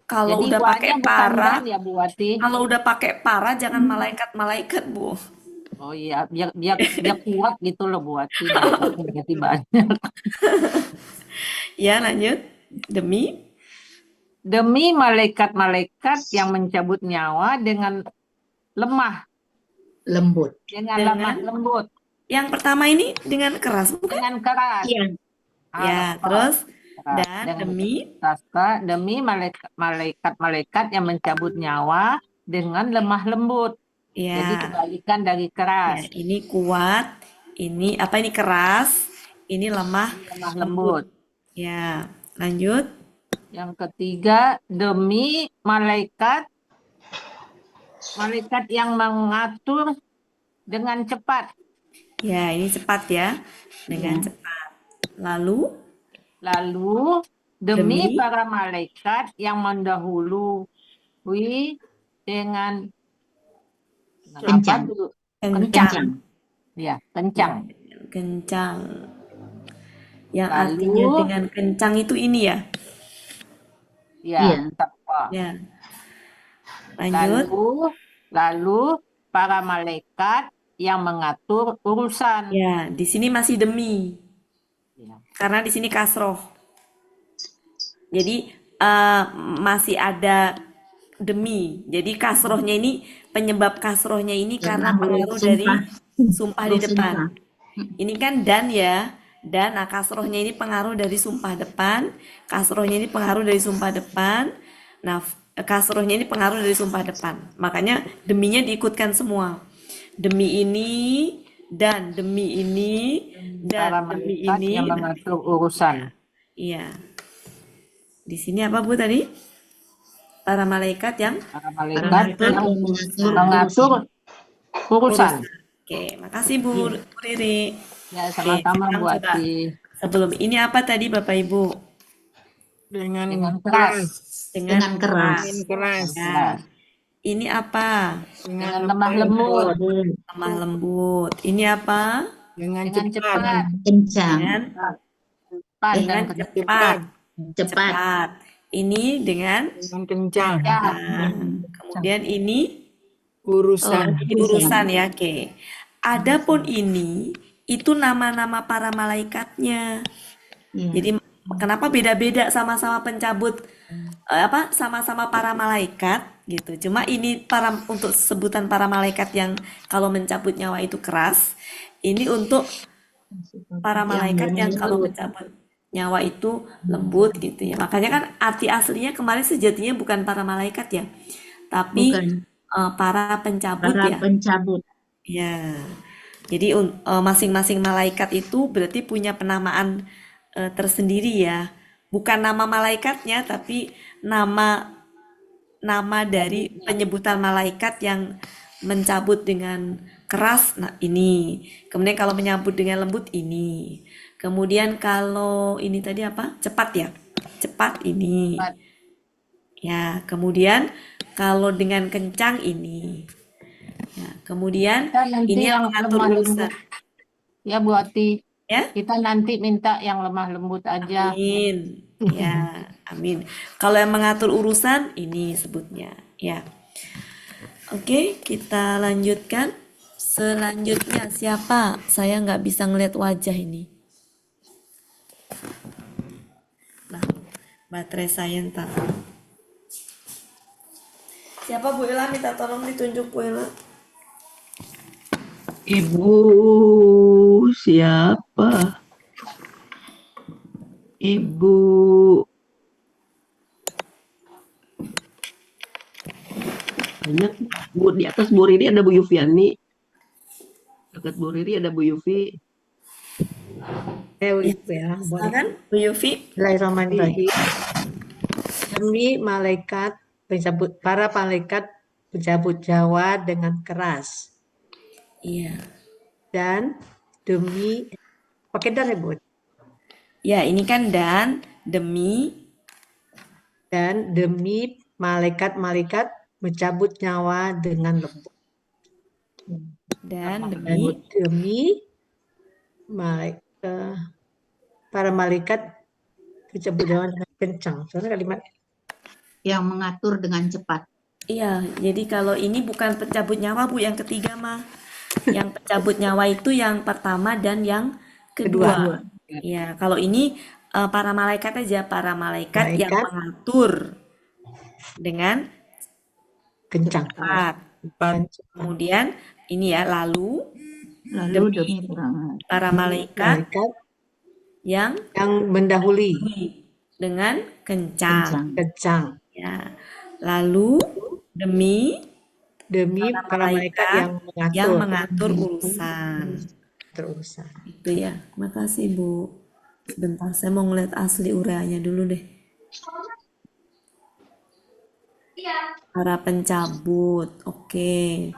[SPEAKER 3] Kalau
[SPEAKER 7] Jadi
[SPEAKER 3] udah pakai
[SPEAKER 7] wanya bukan
[SPEAKER 3] para,
[SPEAKER 7] dan ya, Bu Ati.
[SPEAKER 3] kalau udah pakai para jangan malaikat-malaikat, Bu.
[SPEAKER 7] Oh iya, biar kuat gitu loh, Bu Ati. Malaikatnya berarti banyak.
[SPEAKER 3] Ya, lanjut.
[SPEAKER 7] Demi malaikat-malaikat yang mencabut nyawa dengan lemah,
[SPEAKER 5] Lembut.
[SPEAKER 7] dengan
[SPEAKER 3] Dengan?
[SPEAKER 7] lemah lembut,
[SPEAKER 3] Yang pertama ini dengan keras, bukan?
[SPEAKER 7] dengan keras.
[SPEAKER 5] Iya.
[SPEAKER 3] Ya, terus
[SPEAKER 7] Keras.
[SPEAKER 3] dan
[SPEAKER 7] Dengan
[SPEAKER 3] demi
[SPEAKER 7] malaikat-malaikat yang mencabut nyawa dengan lemah lembut. Jadi
[SPEAKER 3] ya,
[SPEAKER 7] kebalikan dari
[SPEAKER 3] ya,
[SPEAKER 7] keras,
[SPEAKER 3] ini kuat, ini apa ini keras, ini lemah
[SPEAKER 7] lemah lembut.
[SPEAKER 3] Ya, lanjut.
[SPEAKER 7] Yang ketiga, demi malaikat yang mengatur dengan cepat.
[SPEAKER 3] Ya, ini cepat ya. Dengan cepat. Lalu
[SPEAKER 7] Demi
[SPEAKER 3] Demi?
[SPEAKER 7] para malaikat yang mendahului dengan
[SPEAKER 5] Kencang.
[SPEAKER 7] apa dulu?
[SPEAKER 3] kencang.
[SPEAKER 7] Ya, kencang.
[SPEAKER 3] Kencang. Yang
[SPEAKER 7] Lalu?
[SPEAKER 3] artinya dengan kencang itu ini ya.
[SPEAKER 7] Ya,
[SPEAKER 5] Iya.
[SPEAKER 7] tepat.
[SPEAKER 3] Ya. Lanjut.
[SPEAKER 7] Lalu para malaikat yang mengatur urusan.
[SPEAKER 3] Ya, di sini masih demi.
[SPEAKER 7] Ya.
[SPEAKER 3] Karena di sini kasroh. Jadi masih ada demi. Jadi kasrohnya ini, penyebab kasrohnya ini karena pengaruh dari sumpah di depan. Ini kan dan ya. Dan kasrohnya ini pengaruh dari sumpah depan. Kasrohnya ini pengaruh dari sumpah depan. Nah, kasrohnya ini pengaruh dari sumpah depan. Makanya deminya diikutkan semua. Demi ini dan demi ini
[SPEAKER 7] Para
[SPEAKER 3] dan demi
[SPEAKER 7] malaikat
[SPEAKER 3] ini.
[SPEAKER 7] yang mengatur urusan.
[SPEAKER 3] Iya. Di sini apa Bu tadi? Para malaikat yang
[SPEAKER 7] Para malaikat yang mengatur urusan.
[SPEAKER 3] Oke, makasih Bu Riri.
[SPEAKER 7] Ya, sama-sama
[SPEAKER 3] sekarang
[SPEAKER 7] Bu
[SPEAKER 3] coba.
[SPEAKER 7] Ati.
[SPEAKER 3] Sebelum ini apa tadi Bapak Ibu?
[SPEAKER 7] Dengan keras.
[SPEAKER 5] Dengan keras.
[SPEAKER 3] Ya. Ini apa?
[SPEAKER 7] Dengan lemah lembut.
[SPEAKER 3] Lemah lembut. Ini apa?
[SPEAKER 7] Dengan cepat.
[SPEAKER 5] Kencang.
[SPEAKER 3] Dengan cepat.
[SPEAKER 5] Cepat.
[SPEAKER 3] Ini dengan
[SPEAKER 8] kencang.
[SPEAKER 3] Nah, kemudian ini
[SPEAKER 8] Urusan.
[SPEAKER 3] ini urusan ya, oke. Adapun ini itu nama-nama para malaikatnya.
[SPEAKER 5] Iya.
[SPEAKER 3] Jadi kenapa beda-beda sama-sama pencabut sama-sama para malaikat gitu. Cuma ini untuk sebutan para malaikat yang kalau mencabut nyawa itu keras. Ini untuk para malaikat yang kalau mencabut nyawa itu lembut gitu ya. Makanya kan arti aslinya kemarin sejatinya bukan para malaikat ya, tapi
[SPEAKER 5] Bukan.
[SPEAKER 3] Para pencabut
[SPEAKER 5] Para
[SPEAKER 3] ya.
[SPEAKER 5] pencabut.
[SPEAKER 3] Ya. Jadi masing-masing malaikat itu berarti punya penamaan tersendiri ya. Bukan nama malaikatnya tapi nama dari penyebutan malaikat yang mencabut dengan keras. Nah, ini. Kemudian kalau menyambut dengan lembut ini. Kemudian kalau ini tadi apa? Cepat ya. cepat ini.
[SPEAKER 7] Cepat.
[SPEAKER 3] Ya, kemudian kalau dengan kencang ini. Ya, kemudian
[SPEAKER 7] Kita nanti
[SPEAKER 3] ini yang
[SPEAKER 7] yang
[SPEAKER 3] mengatur
[SPEAKER 7] lemah
[SPEAKER 3] urusan.
[SPEAKER 7] lembut ya Bu Ati.
[SPEAKER 3] Ya,
[SPEAKER 7] Kita nanti minta yang lemah lembut aja.
[SPEAKER 3] amin. Ya, amin. Kalau yang mengatur urusan ini sebutnya. Ya, oke, kita lanjutkan. Selanjutnya siapa? Saya nggak bisa ngeliat wajah ini. Nah, baterai saya entar. Siapa Bu Ella? Minta tolong ditunjuk Bu Ella.
[SPEAKER 4] Ibu siapa? Ibu banyak. Bu, di atas Bu Riri ada Bu Yufiani. Dekat Bu Riri ada Bu Yufi.
[SPEAKER 3] Ya,
[SPEAKER 7] Ya, boleh.
[SPEAKER 3] silakan Bu Yufi.
[SPEAKER 7] Bismillahirrahmanirrahim. Demi malaikat pencabut, para malaikat pencabut nyawa dengan keras,
[SPEAKER 3] Iya.
[SPEAKER 7] dan demi pakai dan ya Bu,
[SPEAKER 3] Ya, ini kan dan demi
[SPEAKER 7] dan demi malaikat-malaikat mencabut nyawa dengan lembut,
[SPEAKER 3] dan
[SPEAKER 7] dan
[SPEAKER 3] demi
[SPEAKER 7] demi malaikat para malaikat mencabut nyawa dengan kencang. Soalnya kalimat
[SPEAKER 5] Yang mengatur dengan cepat.
[SPEAKER 3] iya, jadi kalau ini bukan pencabut nyawa Bu, yang ketiga mah. Yang pencabut nyawa itu yang pertama dan yang kedua. Ya, kalau ini para malaikat aja, para malaikat yang
[SPEAKER 7] malaikat
[SPEAKER 3] mengatur dengan
[SPEAKER 7] kencang.
[SPEAKER 3] cepat.
[SPEAKER 8] Cepat.
[SPEAKER 3] Kemudian ini ya, lalu
[SPEAKER 5] Lalu
[SPEAKER 3] demi
[SPEAKER 5] demi perang.
[SPEAKER 3] para malaikat
[SPEAKER 7] Malaikat
[SPEAKER 3] yang
[SPEAKER 7] yang mendahului
[SPEAKER 3] dengan kencang.
[SPEAKER 7] kencang.
[SPEAKER 3] Ya, lalu demi
[SPEAKER 7] Demi para malaikat
[SPEAKER 3] yang
[SPEAKER 7] mengatur
[SPEAKER 3] mengatur urusan.
[SPEAKER 7] urusan.
[SPEAKER 3] Itu ya. Makasih Bu. Sebentar, saya mau ngeliat asli ureanya dulu deh. Para pencabut. Oke.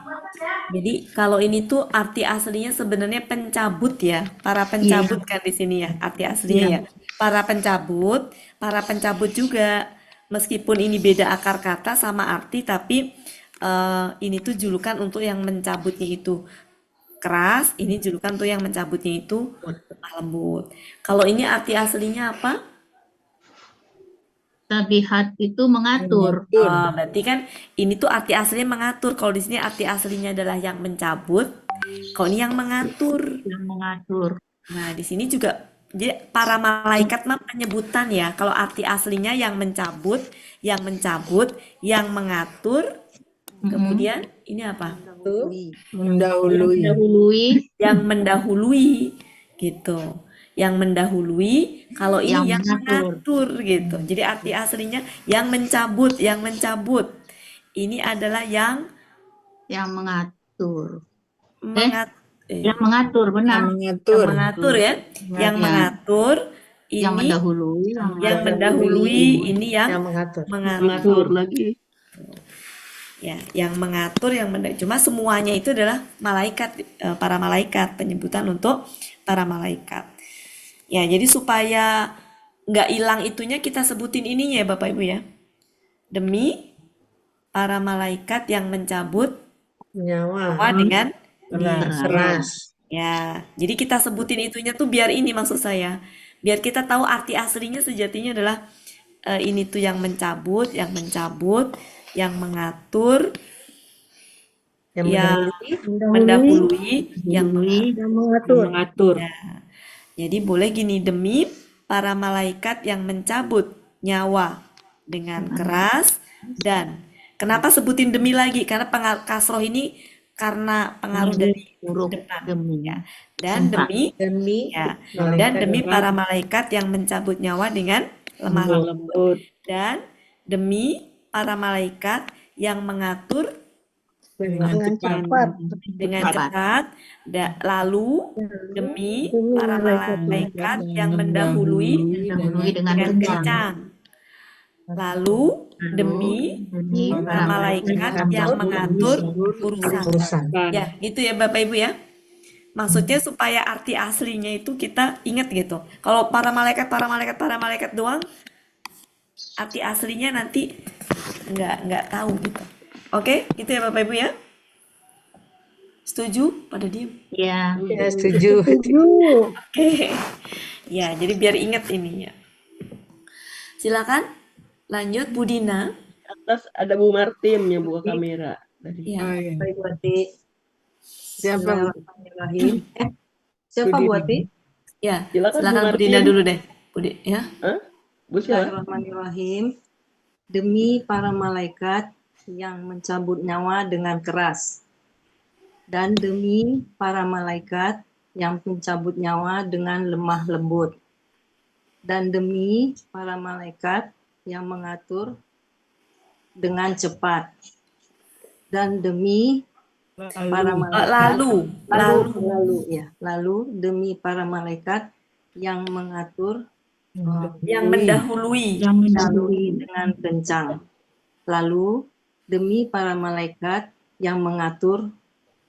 [SPEAKER 3] Jadi kalau ini tuh arti aslinya sebenarnya pencabut ya. Para pencabut kan di sini ya. Arti aslinya ya. Para pencabut juga. Meskipun ini beda akar kata sama arti, tapi ini tuh julukan untuk yang mencabutnya itu keras, ini julukan untuk yang mencabutnya itu lemah lembut. Kalau ini arti aslinya apa?
[SPEAKER 5] Tabihat itu mengatur.
[SPEAKER 3] Berarti kan ini tuh arti aslinya mengatur. Kalau di sini arti aslinya adalah yang mencabut. Kalau ini yang mengatur.
[SPEAKER 5] Yang mengatur.
[SPEAKER 3] Nah, di sini juga jadi para malaikat mah penyebutan ya. Kalau arti aslinya yang mencabut, yang mengatur. Kemudian ini apa?
[SPEAKER 8] Mendahului.
[SPEAKER 5] Mendahului.
[SPEAKER 3] Yang mendahului gitu. Yang mendahului, kalau ini yang mengatur gitu. Jadi arti aslinya yang mencabut. Ini adalah yang
[SPEAKER 5] mengatur.
[SPEAKER 3] yang
[SPEAKER 5] mengatur, benar.
[SPEAKER 8] Mengatur.
[SPEAKER 3] Yang mengatur ya. Yang mengatur ini
[SPEAKER 5] Yang mendahului.
[SPEAKER 3] yang mendahului ini yang
[SPEAKER 4] Mengatur lagi.
[SPEAKER 3] Ya, yang mengatur, cuma semuanya itu adalah malaikat, para malaikat, penyebutan untuk para malaikat. Ya, jadi supaya nggak hilang itunya kita sebutin ininya ya Bapak Ibu ya. Demi para malaikat yang mencabut
[SPEAKER 7] Nyawa
[SPEAKER 3] dengan
[SPEAKER 7] keras.
[SPEAKER 3] Ya, jadi kita sebutin itunya tuh biar ini maksud saya. Biar kita tahu arti aslinya sejatinya adalah ini tuh yang mencabut, yang mengatur, yang mendahului, yang
[SPEAKER 7] mengatur.
[SPEAKER 3] Ya. Jadi boleh gini, demi para malaikat yang mencabut nyawa dengan keras, dan kenapa sebutin demi lagi? Karena kasroh ini karena pengaruh dari
[SPEAKER 5] huruf
[SPEAKER 3] depan.
[SPEAKER 5] demi.
[SPEAKER 3] Ya. Dan demi para malaikat yang mencabut nyawa dengan lemah lembut. Dan demi para malaikat yang mengatur dengan cepat. Lalu demi para malaikat yang mendahului dengan kencang. Lalu demi para malaikat yang mengatur urusan. Ya, gitu ya Bapak Ibu ya. Maksudnya supaya arti aslinya itu kita ingat gitu. Kalau para malaikat doang arti aslinya nanti nggak tahu gitu. Oke, itu ya Bapak Ibu ya. Setuju? Pada diem.
[SPEAKER 5] Ya,
[SPEAKER 8] Ya, setuju.
[SPEAKER 2] Setuju.
[SPEAKER 3] Oke. Ya, jadi biar ingat ininya. Silakan lanjut Bu Dina.
[SPEAKER 4] Atas ada Bu Martin yang buka kamera tadi.
[SPEAKER 3] Ya.
[SPEAKER 8] Oh, iya.
[SPEAKER 7] Baik, Bu Ati.
[SPEAKER 8] Siapa Bu?
[SPEAKER 7] Bismillahirrahmanirrahim. Siapa
[SPEAKER 8] Budina.
[SPEAKER 7] Bu Ati?
[SPEAKER 3] Ya,
[SPEAKER 4] Silakan Bu
[SPEAKER 3] silakan Bu Dina
[SPEAKER 4] Martin.
[SPEAKER 3] dulu deh. Ya.
[SPEAKER 4] Hah? Bu silakan.
[SPEAKER 7] Bismillahirrahmanirrahim. Demi para malaikat yang mencabut nyawa dengan keras, dan demi para malaikat yang mencabut nyawa dengan lemah lembut, dan demi para malaikat yang mengatur dengan cepat, dan demi para malaikat lalu demi para malaikat yang mengatur
[SPEAKER 3] Yang mendahului.
[SPEAKER 7] dengan kencang, lalu demi para malaikat yang mengatur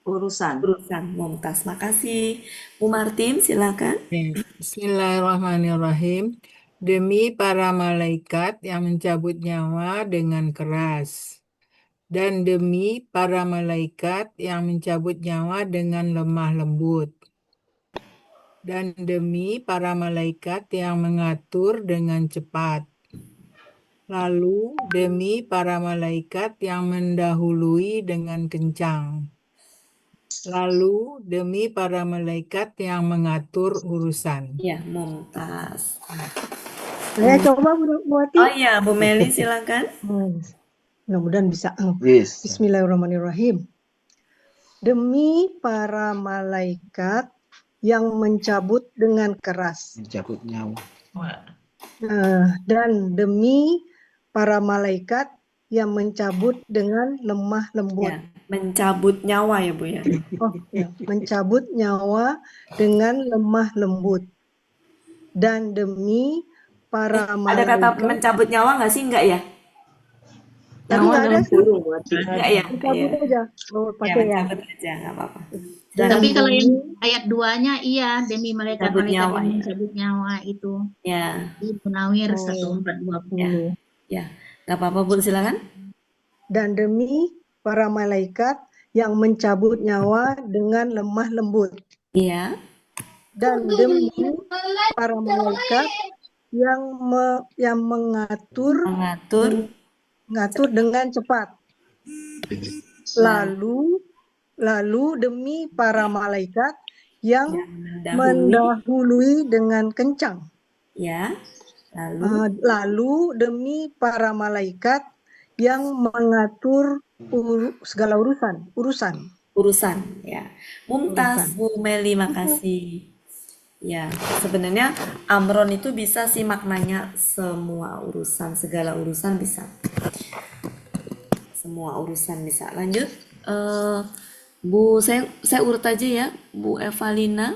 [SPEAKER 7] urusan.
[SPEAKER 3] Mumtaz. Makasih. Bu Martin, silakan.
[SPEAKER 8] Bismillahirrahmanirrahim. Demi para malaikat yang mencabut nyawa dengan keras, dan demi para malaikat yang mencabut nyawa dengan lemah lembut, dan demi para malaikat yang mengatur dengan cepat, lalu demi para malaikat yang mendahului dengan kencang, lalu demi para malaikat yang mengatur urusan.
[SPEAKER 3] Ya, mumtaz.
[SPEAKER 2] Saya coba Bu Ati.
[SPEAKER 3] Oh iya, Bu Meli silakan.
[SPEAKER 2] Mudah-mudahan bisa.
[SPEAKER 1] Yes.
[SPEAKER 2] Bismillahirrahmanirrahim. Demi para malaikat yang mencabut dengan keras,
[SPEAKER 1] Mencabut nyawa.
[SPEAKER 2] dan demi para malaikat yang mencabut dengan lemah lembut.
[SPEAKER 3] Ya, mencabut nyawa ya Bu ya.
[SPEAKER 2] Mencabut nyawa dengan lemah lembut. Dan demi para
[SPEAKER 3] Ada kata
[SPEAKER 2] malaikat.
[SPEAKER 3] mencabut nyawa nggak sih? Enggak ya?
[SPEAKER 2] Tapi nggak ada sih.
[SPEAKER 3] Enggak ya?
[SPEAKER 2] Mencabut aja.
[SPEAKER 3] Ya,
[SPEAKER 2] Pakai ya.
[SPEAKER 3] mencabut aja, nggak apa-apa.
[SPEAKER 5] tapi kalau yang ayat 2-nya iya, demi
[SPEAKER 3] Cabut
[SPEAKER 5] malaikat-malaikat
[SPEAKER 3] nyawa,
[SPEAKER 5] yang
[SPEAKER 3] ya.
[SPEAKER 5] mencabut nyawa itu.
[SPEAKER 3] Ya,
[SPEAKER 5] Di Munawir 1420.
[SPEAKER 3] ya. Nggak apa-apa Bu, silakan.
[SPEAKER 2] Dan demi para malaikat yang mencabut nyawa dengan lemah lembut.
[SPEAKER 3] Iya.
[SPEAKER 2] Dan demi para malaikat yang mengatur dengan cepat. Lalu demi para malaikat yang mendahului dengan kencang.
[SPEAKER 3] Ya.
[SPEAKER 2] Lalu demi para malaikat yang mengatur segala urusan.
[SPEAKER 3] Ya. Mumtaz, Bu Meli, makasih. Ya, sebenarnya amron itu bisa sih maknanya semua urusan, segala urusan bisa. Semua urusan bisa. Lanjut, Bu, saya urut aja ya, Bu Evalina.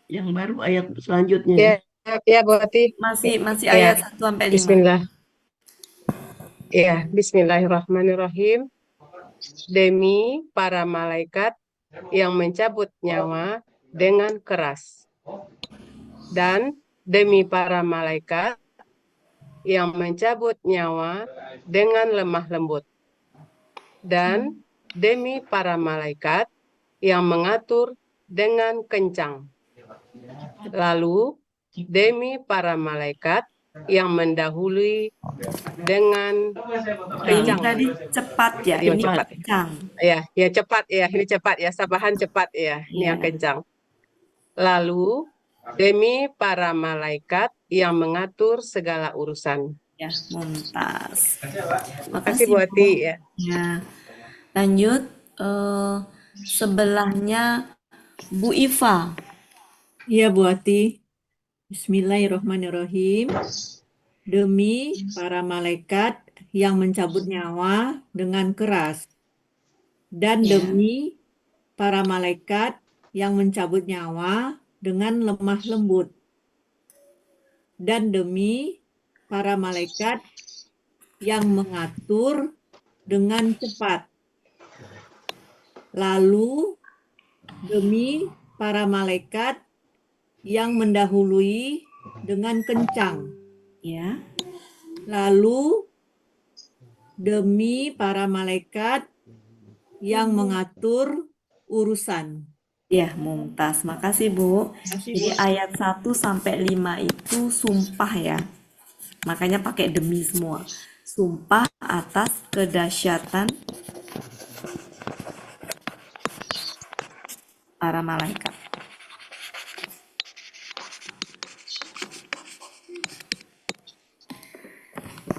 [SPEAKER 4] Yang baru ayat selanjutnya.
[SPEAKER 7] Ya, Bu Ati.
[SPEAKER 3] Masih ayat 1 sampai 5.
[SPEAKER 7] Bismillah. Ya, bismillahirrahmanirrahim. Demi para malaikat yang mencabut nyawa dengan keras, dan demi para malaikat yang mencabut nyawa dengan lemah lembut, dan demi para malaikat yang mengatur dengan kencang, lalu demi para malaikat yang mendahului dengan kencang.
[SPEAKER 3] Tadi cepat ya, ini kencang.
[SPEAKER 7] Ya cepat ya, ini cepat ya, sabahan cepat ya, ini yang kencang. Lalu demi para malaikat yang mengatur segala urusan.
[SPEAKER 3] Ya, mumtaz.
[SPEAKER 7] Makasih Bu Ati ya.
[SPEAKER 3] Ya. Lanjut, sebelahnya Bu Iva.
[SPEAKER 9] Iya Bu Ati. Bismillahirrahmanirrahim. Demi para malaikat yang mencabut nyawa dengan keras, dan demi para malaikat yang mencabut nyawa dengan lemah lembut, dan demi para malaikat yang mengatur dengan cepat, lalu demi para malaikat yang mendahului dengan kencang,
[SPEAKER 3] Ya.
[SPEAKER 9] Lalu demi para malaikat yang mengatur urusan.
[SPEAKER 3] Ya, mumtaz. Makasih, Bu.
[SPEAKER 9] Makasih,
[SPEAKER 3] Jadi
[SPEAKER 9] Bu.
[SPEAKER 3] ayat 1 sampai 5 itu sumpah ya. Makanya pakai demi semua. Sumpah atas kedahsyatan para malaikat.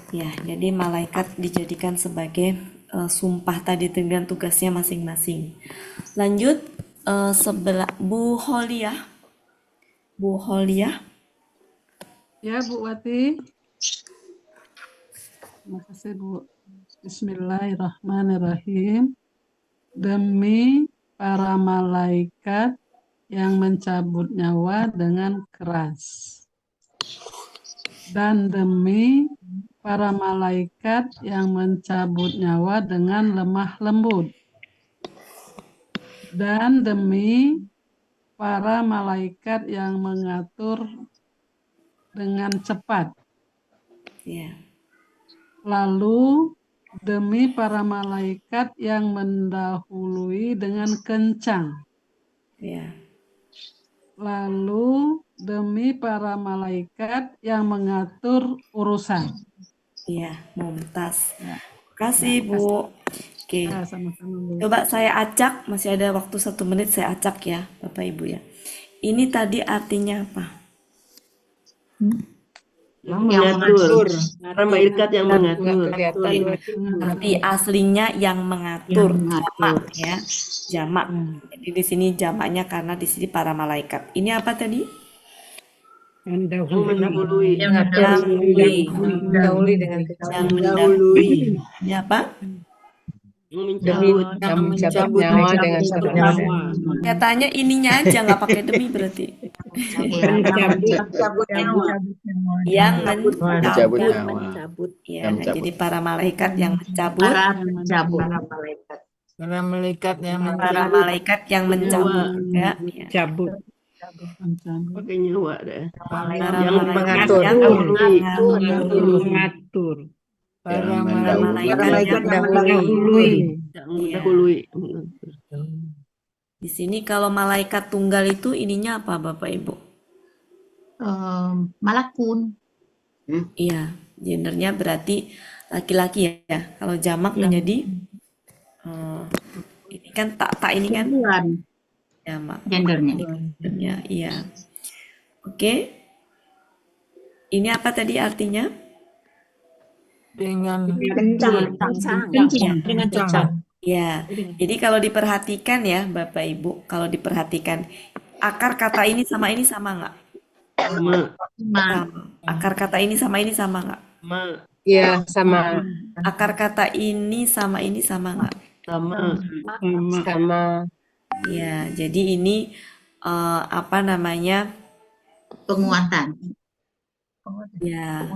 [SPEAKER 3] Ya, jadi malaikat dijadikan sebagai sumpah tadi dengan tugasnya masing-masing. Lanjut sebelah Bu Holiah. Bu Holiah.
[SPEAKER 10] Ya, Bu Wati. Terima kasih, Bu. Bismillahirrahmanirrahim. Demi para malaikat yang mencabut nyawa dengan keras. Dan demi para malaikat yang mencabut nyawa dengan lemah lembut. Dan demi para malaikat yang mengatur dengan cepat.
[SPEAKER 3] Ya.
[SPEAKER 10] Lalu demi para malaikat yang mendahului dengan kencang.
[SPEAKER 3] Ya.
[SPEAKER 10] Lalu demi para malaikat yang mengatur urusan.
[SPEAKER 3] Iya, mumtaz.
[SPEAKER 10] Ya.
[SPEAKER 3] Kasih, Bu. Oke.
[SPEAKER 10] Ya, sama-sama, Bu.
[SPEAKER 3] Coba saya acak, masih ada waktu 1 menit saya acak ya, Bapak Ibu ya. Ini tadi artinya apa?
[SPEAKER 4] Yang mengatur. Para malaikat yang
[SPEAKER 7] Nggak
[SPEAKER 4] mengatur.
[SPEAKER 7] kelihatan.
[SPEAKER 3] Arti aslinya yang mengatur, jamak ya, jamak. Jadi di sini jamaknya karena di sini para malaikat. Ini apa tadi?
[SPEAKER 4] Yang mendahului.
[SPEAKER 7] Mendahului dengan
[SPEAKER 3] Yang
[SPEAKER 7] kecil.
[SPEAKER 3] mendahului. Ini apa?
[SPEAKER 7] Demi yang mencabut nyawa dengan sabda.
[SPEAKER 3] Katanya ininya aja nggak pakai demi berarti. Yang
[SPEAKER 1] Mencabut nyawa.
[SPEAKER 9] Mencabut.
[SPEAKER 3] Ya,
[SPEAKER 1] Yang mencabut.
[SPEAKER 3] jadi para malaikat yang mencabut,
[SPEAKER 5] Para pencabut.
[SPEAKER 8] Para malaikat yang
[SPEAKER 3] para malaikat yang mencabut juga, ya.
[SPEAKER 8] mencabut.
[SPEAKER 4] Pakai nyawa dah.
[SPEAKER 3] Para
[SPEAKER 4] Yang
[SPEAKER 3] malaikat
[SPEAKER 7] mengatur.
[SPEAKER 3] yang
[SPEAKER 8] Mengatur. Para
[SPEAKER 1] Yang
[SPEAKER 3] malaikat yang
[SPEAKER 8] mendahului.
[SPEAKER 4] Yang mendahului.
[SPEAKER 3] Di sini kalau malaikat tunggal itu ininya apa Bapak Ibu?
[SPEAKER 5] Malakun.
[SPEAKER 3] Iya, gendernya berarti laki-laki ya. Kalau jamak menjadi ini kan tak ini kan
[SPEAKER 5] Bulan
[SPEAKER 3] jamak.
[SPEAKER 5] gendernya.
[SPEAKER 3] Gendernya, iya. Oke. Ini apa tadi artinya?
[SPEAKER 8] Dengan
[SPEAKER 9] Kencang.
[SPEAKER 5] Dengan kencang.
[SPEAKER 3] Ya, jadi kalau diperhatikan ya Bapak Ibu, kalau diperhatikan akar kata ini sama nggak?
[SPEAKER 4] Sama.
[SPEAKER 3] Sama. Akar kata ini sama nggak?
[SPEAKER 4] Sama.
[SPEAKER 7] Iya, sama.
[SPEAKER 3] Akar kata ini sama nggak?
[SPEAKER 4] Sama.
[SPEAKER 7] Sama.
[SPEAKER 3] Ya, jadi ini apa namanya?
[SPEAKER 5] Penguatan.
[SPEAKER 3] Ya,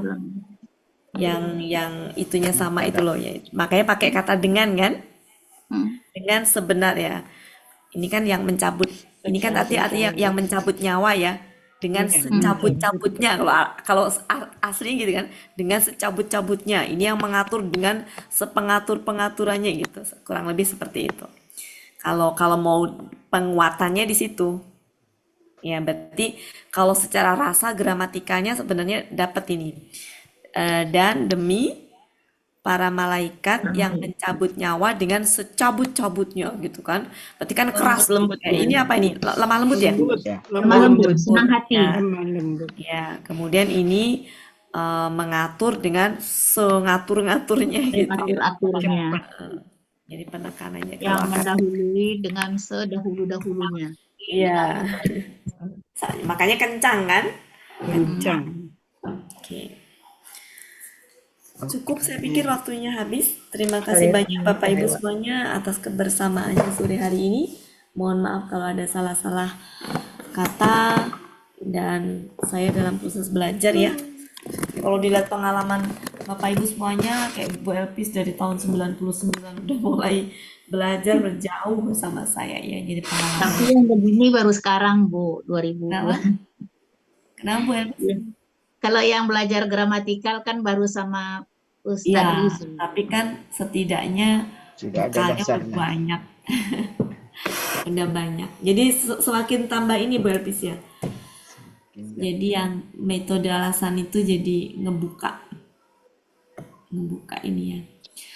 [SPEAKER 3] yang itunya sama itu loh ya. Makanya pakai kata dengan kan? Dengan sebenar ya. Ini kan yang mencabut. Ini kan artinya yang mencabut nyawa ya. Dengan secabut-cabutnya kalau aslinya gitu kan. Dengan secabut-cabutnya. Ini yang mengatur dengan sepengatur-pengaturannya gitu. Kurang lebih seperti itu. Kalau mau penguatannya di situ. Ya, berarti kalau secara rasa gramatikanya sebenarnya dapat ini. Dan demi para malaikat yang mencabut nyawa dengan secabut-cabutnya gitu kan. Berarti kan keras.
[SPEAKER 4] Lembut.
[SPEAKER 3] Ini apa ini? Lemah lembut ya?
[SPEAKER 5] Lemah lembut. Senang hati.
[SPEAKER 3] Ya. Ya, kemudian ini mengatur dengan sengatur-ngaturnya gitu ya.
[SPEAKER 5] Atur-aturnya.
[SPEAKER 3] Jadi penekanannya
[SPEAKER 5] Yang
[SPEAKER 3] kalau akan
[SPEAKER 5] mendahului dengan sedahulu-dahulunya.
[SPEAKER 3] iya. Makanya kencang kan?
[SPEAKER 8] kencang.
[SPEAKER 3] Oke. Cukup saya pikir waktunya habis. Terima kasih banyak Bapak Ibu semuanya atas kebersamaannya sore hari ini. Mohon maaf kalau ada salah-salah kata dan saya dalam proses belajar ya. Kalau dilihat pengalaman Bapak Ibu semuanya kayak Bu Elpis dari tahun 99 udah mulai belajar berjauh bersama saya ya. Jadi pengalaman.
[SPEAKER 5] Tapi yang begini baru sekarang, Bu, 2000.
[SPEAKER 3] Kenapa Bu Elpis?
[SPEAKER 5] Kalau yang belajar gramatikal kan baru sama Ustadz
[SPEAKER 3] Ya,
[SPEAKER 5] Rizul.
[SPEAKER 3] tapi kan setidaknya
[SPEAKER 1] Sudah ada
[SPEAKER 3] bekalnya udah
[SPEAKER 1] dasarnya.
[SPEAKER 3] banyak. Udah banyak. Jadi semakin tambah ini Bu Elpis ya. Jadi yang metode alasan itu jadi ngebuka ini ya.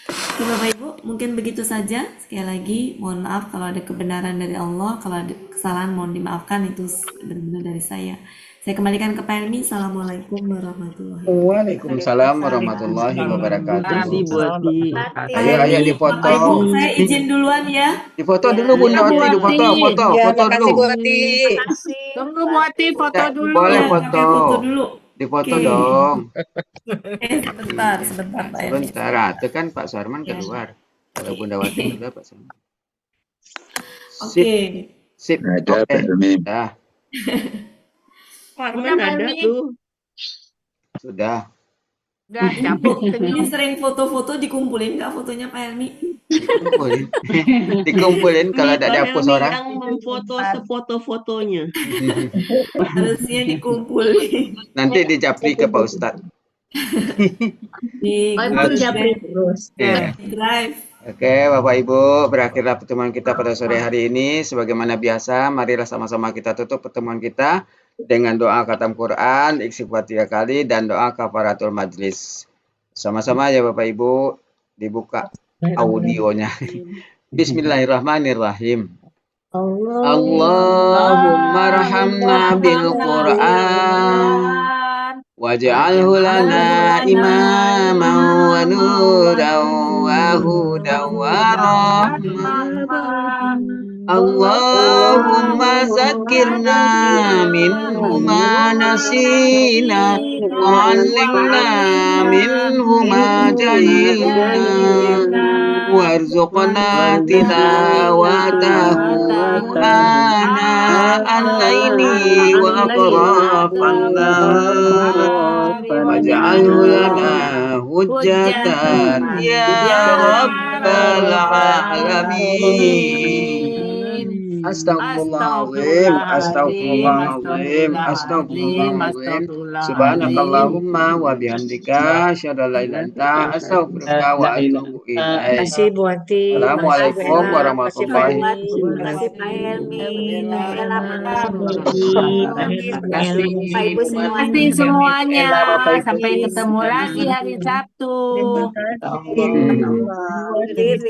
[SPEAKER 3] Oke, Bapak Ibu, mungkin begitu saja. Sekali lagi, mohon maaf kalau ada kebenaran dari Allah, kalau ada kesalahan mohon dimaafkan, itu benar-benar dari saya. Saya kembalikan ke Pak Helmi. Assalamualaikum warahmatullahi wabarakatuh.
[SPEAKER 1] Waalaikumsalam warahmatullahi wabarakatuh.
[SPEAKER 4] Terima kasih Buati.
[SPEAKER 1] Ayo dipoto.
[SPEAKER 3] Bapak Ibu, saya izin duluan ya.
[SPEAKER 1] Dipoto dulu Bunda Wati, foto
[SPEAKER 7] Ya,
[SPEAKER 1] dulu.
[SPEAKER 7] makasih Buati.
[SPEAKER 8] Tunggu Buati foto dulu.
[SPEAKER 1] Boleh
[SPEAKER 3] Ya,
[SPEAKER 1] foto.
[SPEAKER 3] Oke, foto dulu.
[SPEAKER 1] Difoto
[SPEAKER 3] Oke.
[SPEAKER 1] dong.
[SPEAKER 3] Sebentar Pak Helmi.
[SPEAKER 1] Sebentar, itu kan Pak Sarman keluar. Kalau Bunda Wati sudah Pak Sarman.
[SPEAKER 3] Oke.
[SPEAKER 1] Sip.
[SPEAKER 11] Ada
[SPEAKER 1] Oke.
[SPEAKER 11] Pak
[SPEAKER 1] Dah.
[SPEAKER 4] Farman ada tuh.
[SPEAKER 1] Sudah.
[SPEAKER 8] Udah capek
[SPEAKER 3] Ini sering foto-foto dikumpulin nggak fotonya Pak Helmi?
[SPEAKER 1] Dikumpulin kalau
[SPEAKER 4] Ini
[SPEAKER 1] ada
[SPEAKER 4] Pak
[SPEAKER 1] dihapus
[SPEAKER 4] Helmi
[SPEAKER 1] orang.
[SPEAKER 4] yang memfoto sefoto-fotonya.
[SPEAKER 3] Harusnya dikumpulin.
[SPEAKER 1] Nanti dijapri ke Pak Ustadz.
[SPEAKER 3] Di
[SPEAKER 5] Itu japri terus.
[SPEAKER 1] Iya.
[SPEAKER 3] Drive.
[SPEAKER 1] Oke, Bapak Ibu, berakhirlah pertemuan kita pada sore hari ini. Sebagaimana biasa, marilah sama-sama kita tutup pertemuan kita dengan doa khatam Quran, istighfar 3 kali, dan doa kafaratul majlis. Sama-sama ya Bapak Ibu, dibuka audionya. Bismillahirrahmanirrahim. Allahumma rahamna bil Quran waj'alhu lana imaman wa nuran wa hudan wa rahmah. Allahumma zakirna minhu ma nasina wa 'allimna minhu ma jahilna warzuqna tilawatahu ana al-laili wa atrafan nahar waj'alhu lana hujjatan ya rabbal alamin. Astagfirullahaladzim, astagfirullahaladzim, astagfirullahaladzim. Subhanakallahumma wa bihamdika asyhadu an la ilaha illa anta astaghfiruka wa atubu ilaik.
[SPEAKER 7] Makasih Buati.
[SPEAKER 1] Assalamualaikum warahmatullahi
[SPEAKER 3] Makasih Pak Helmi.
[SPEAKER 8] Bapak Ibu semuanya. Sampai ketemu lagi hari Sabtu.
[SPEAKER 1] wabarakatuh.
[SPEAKER 8] Diri.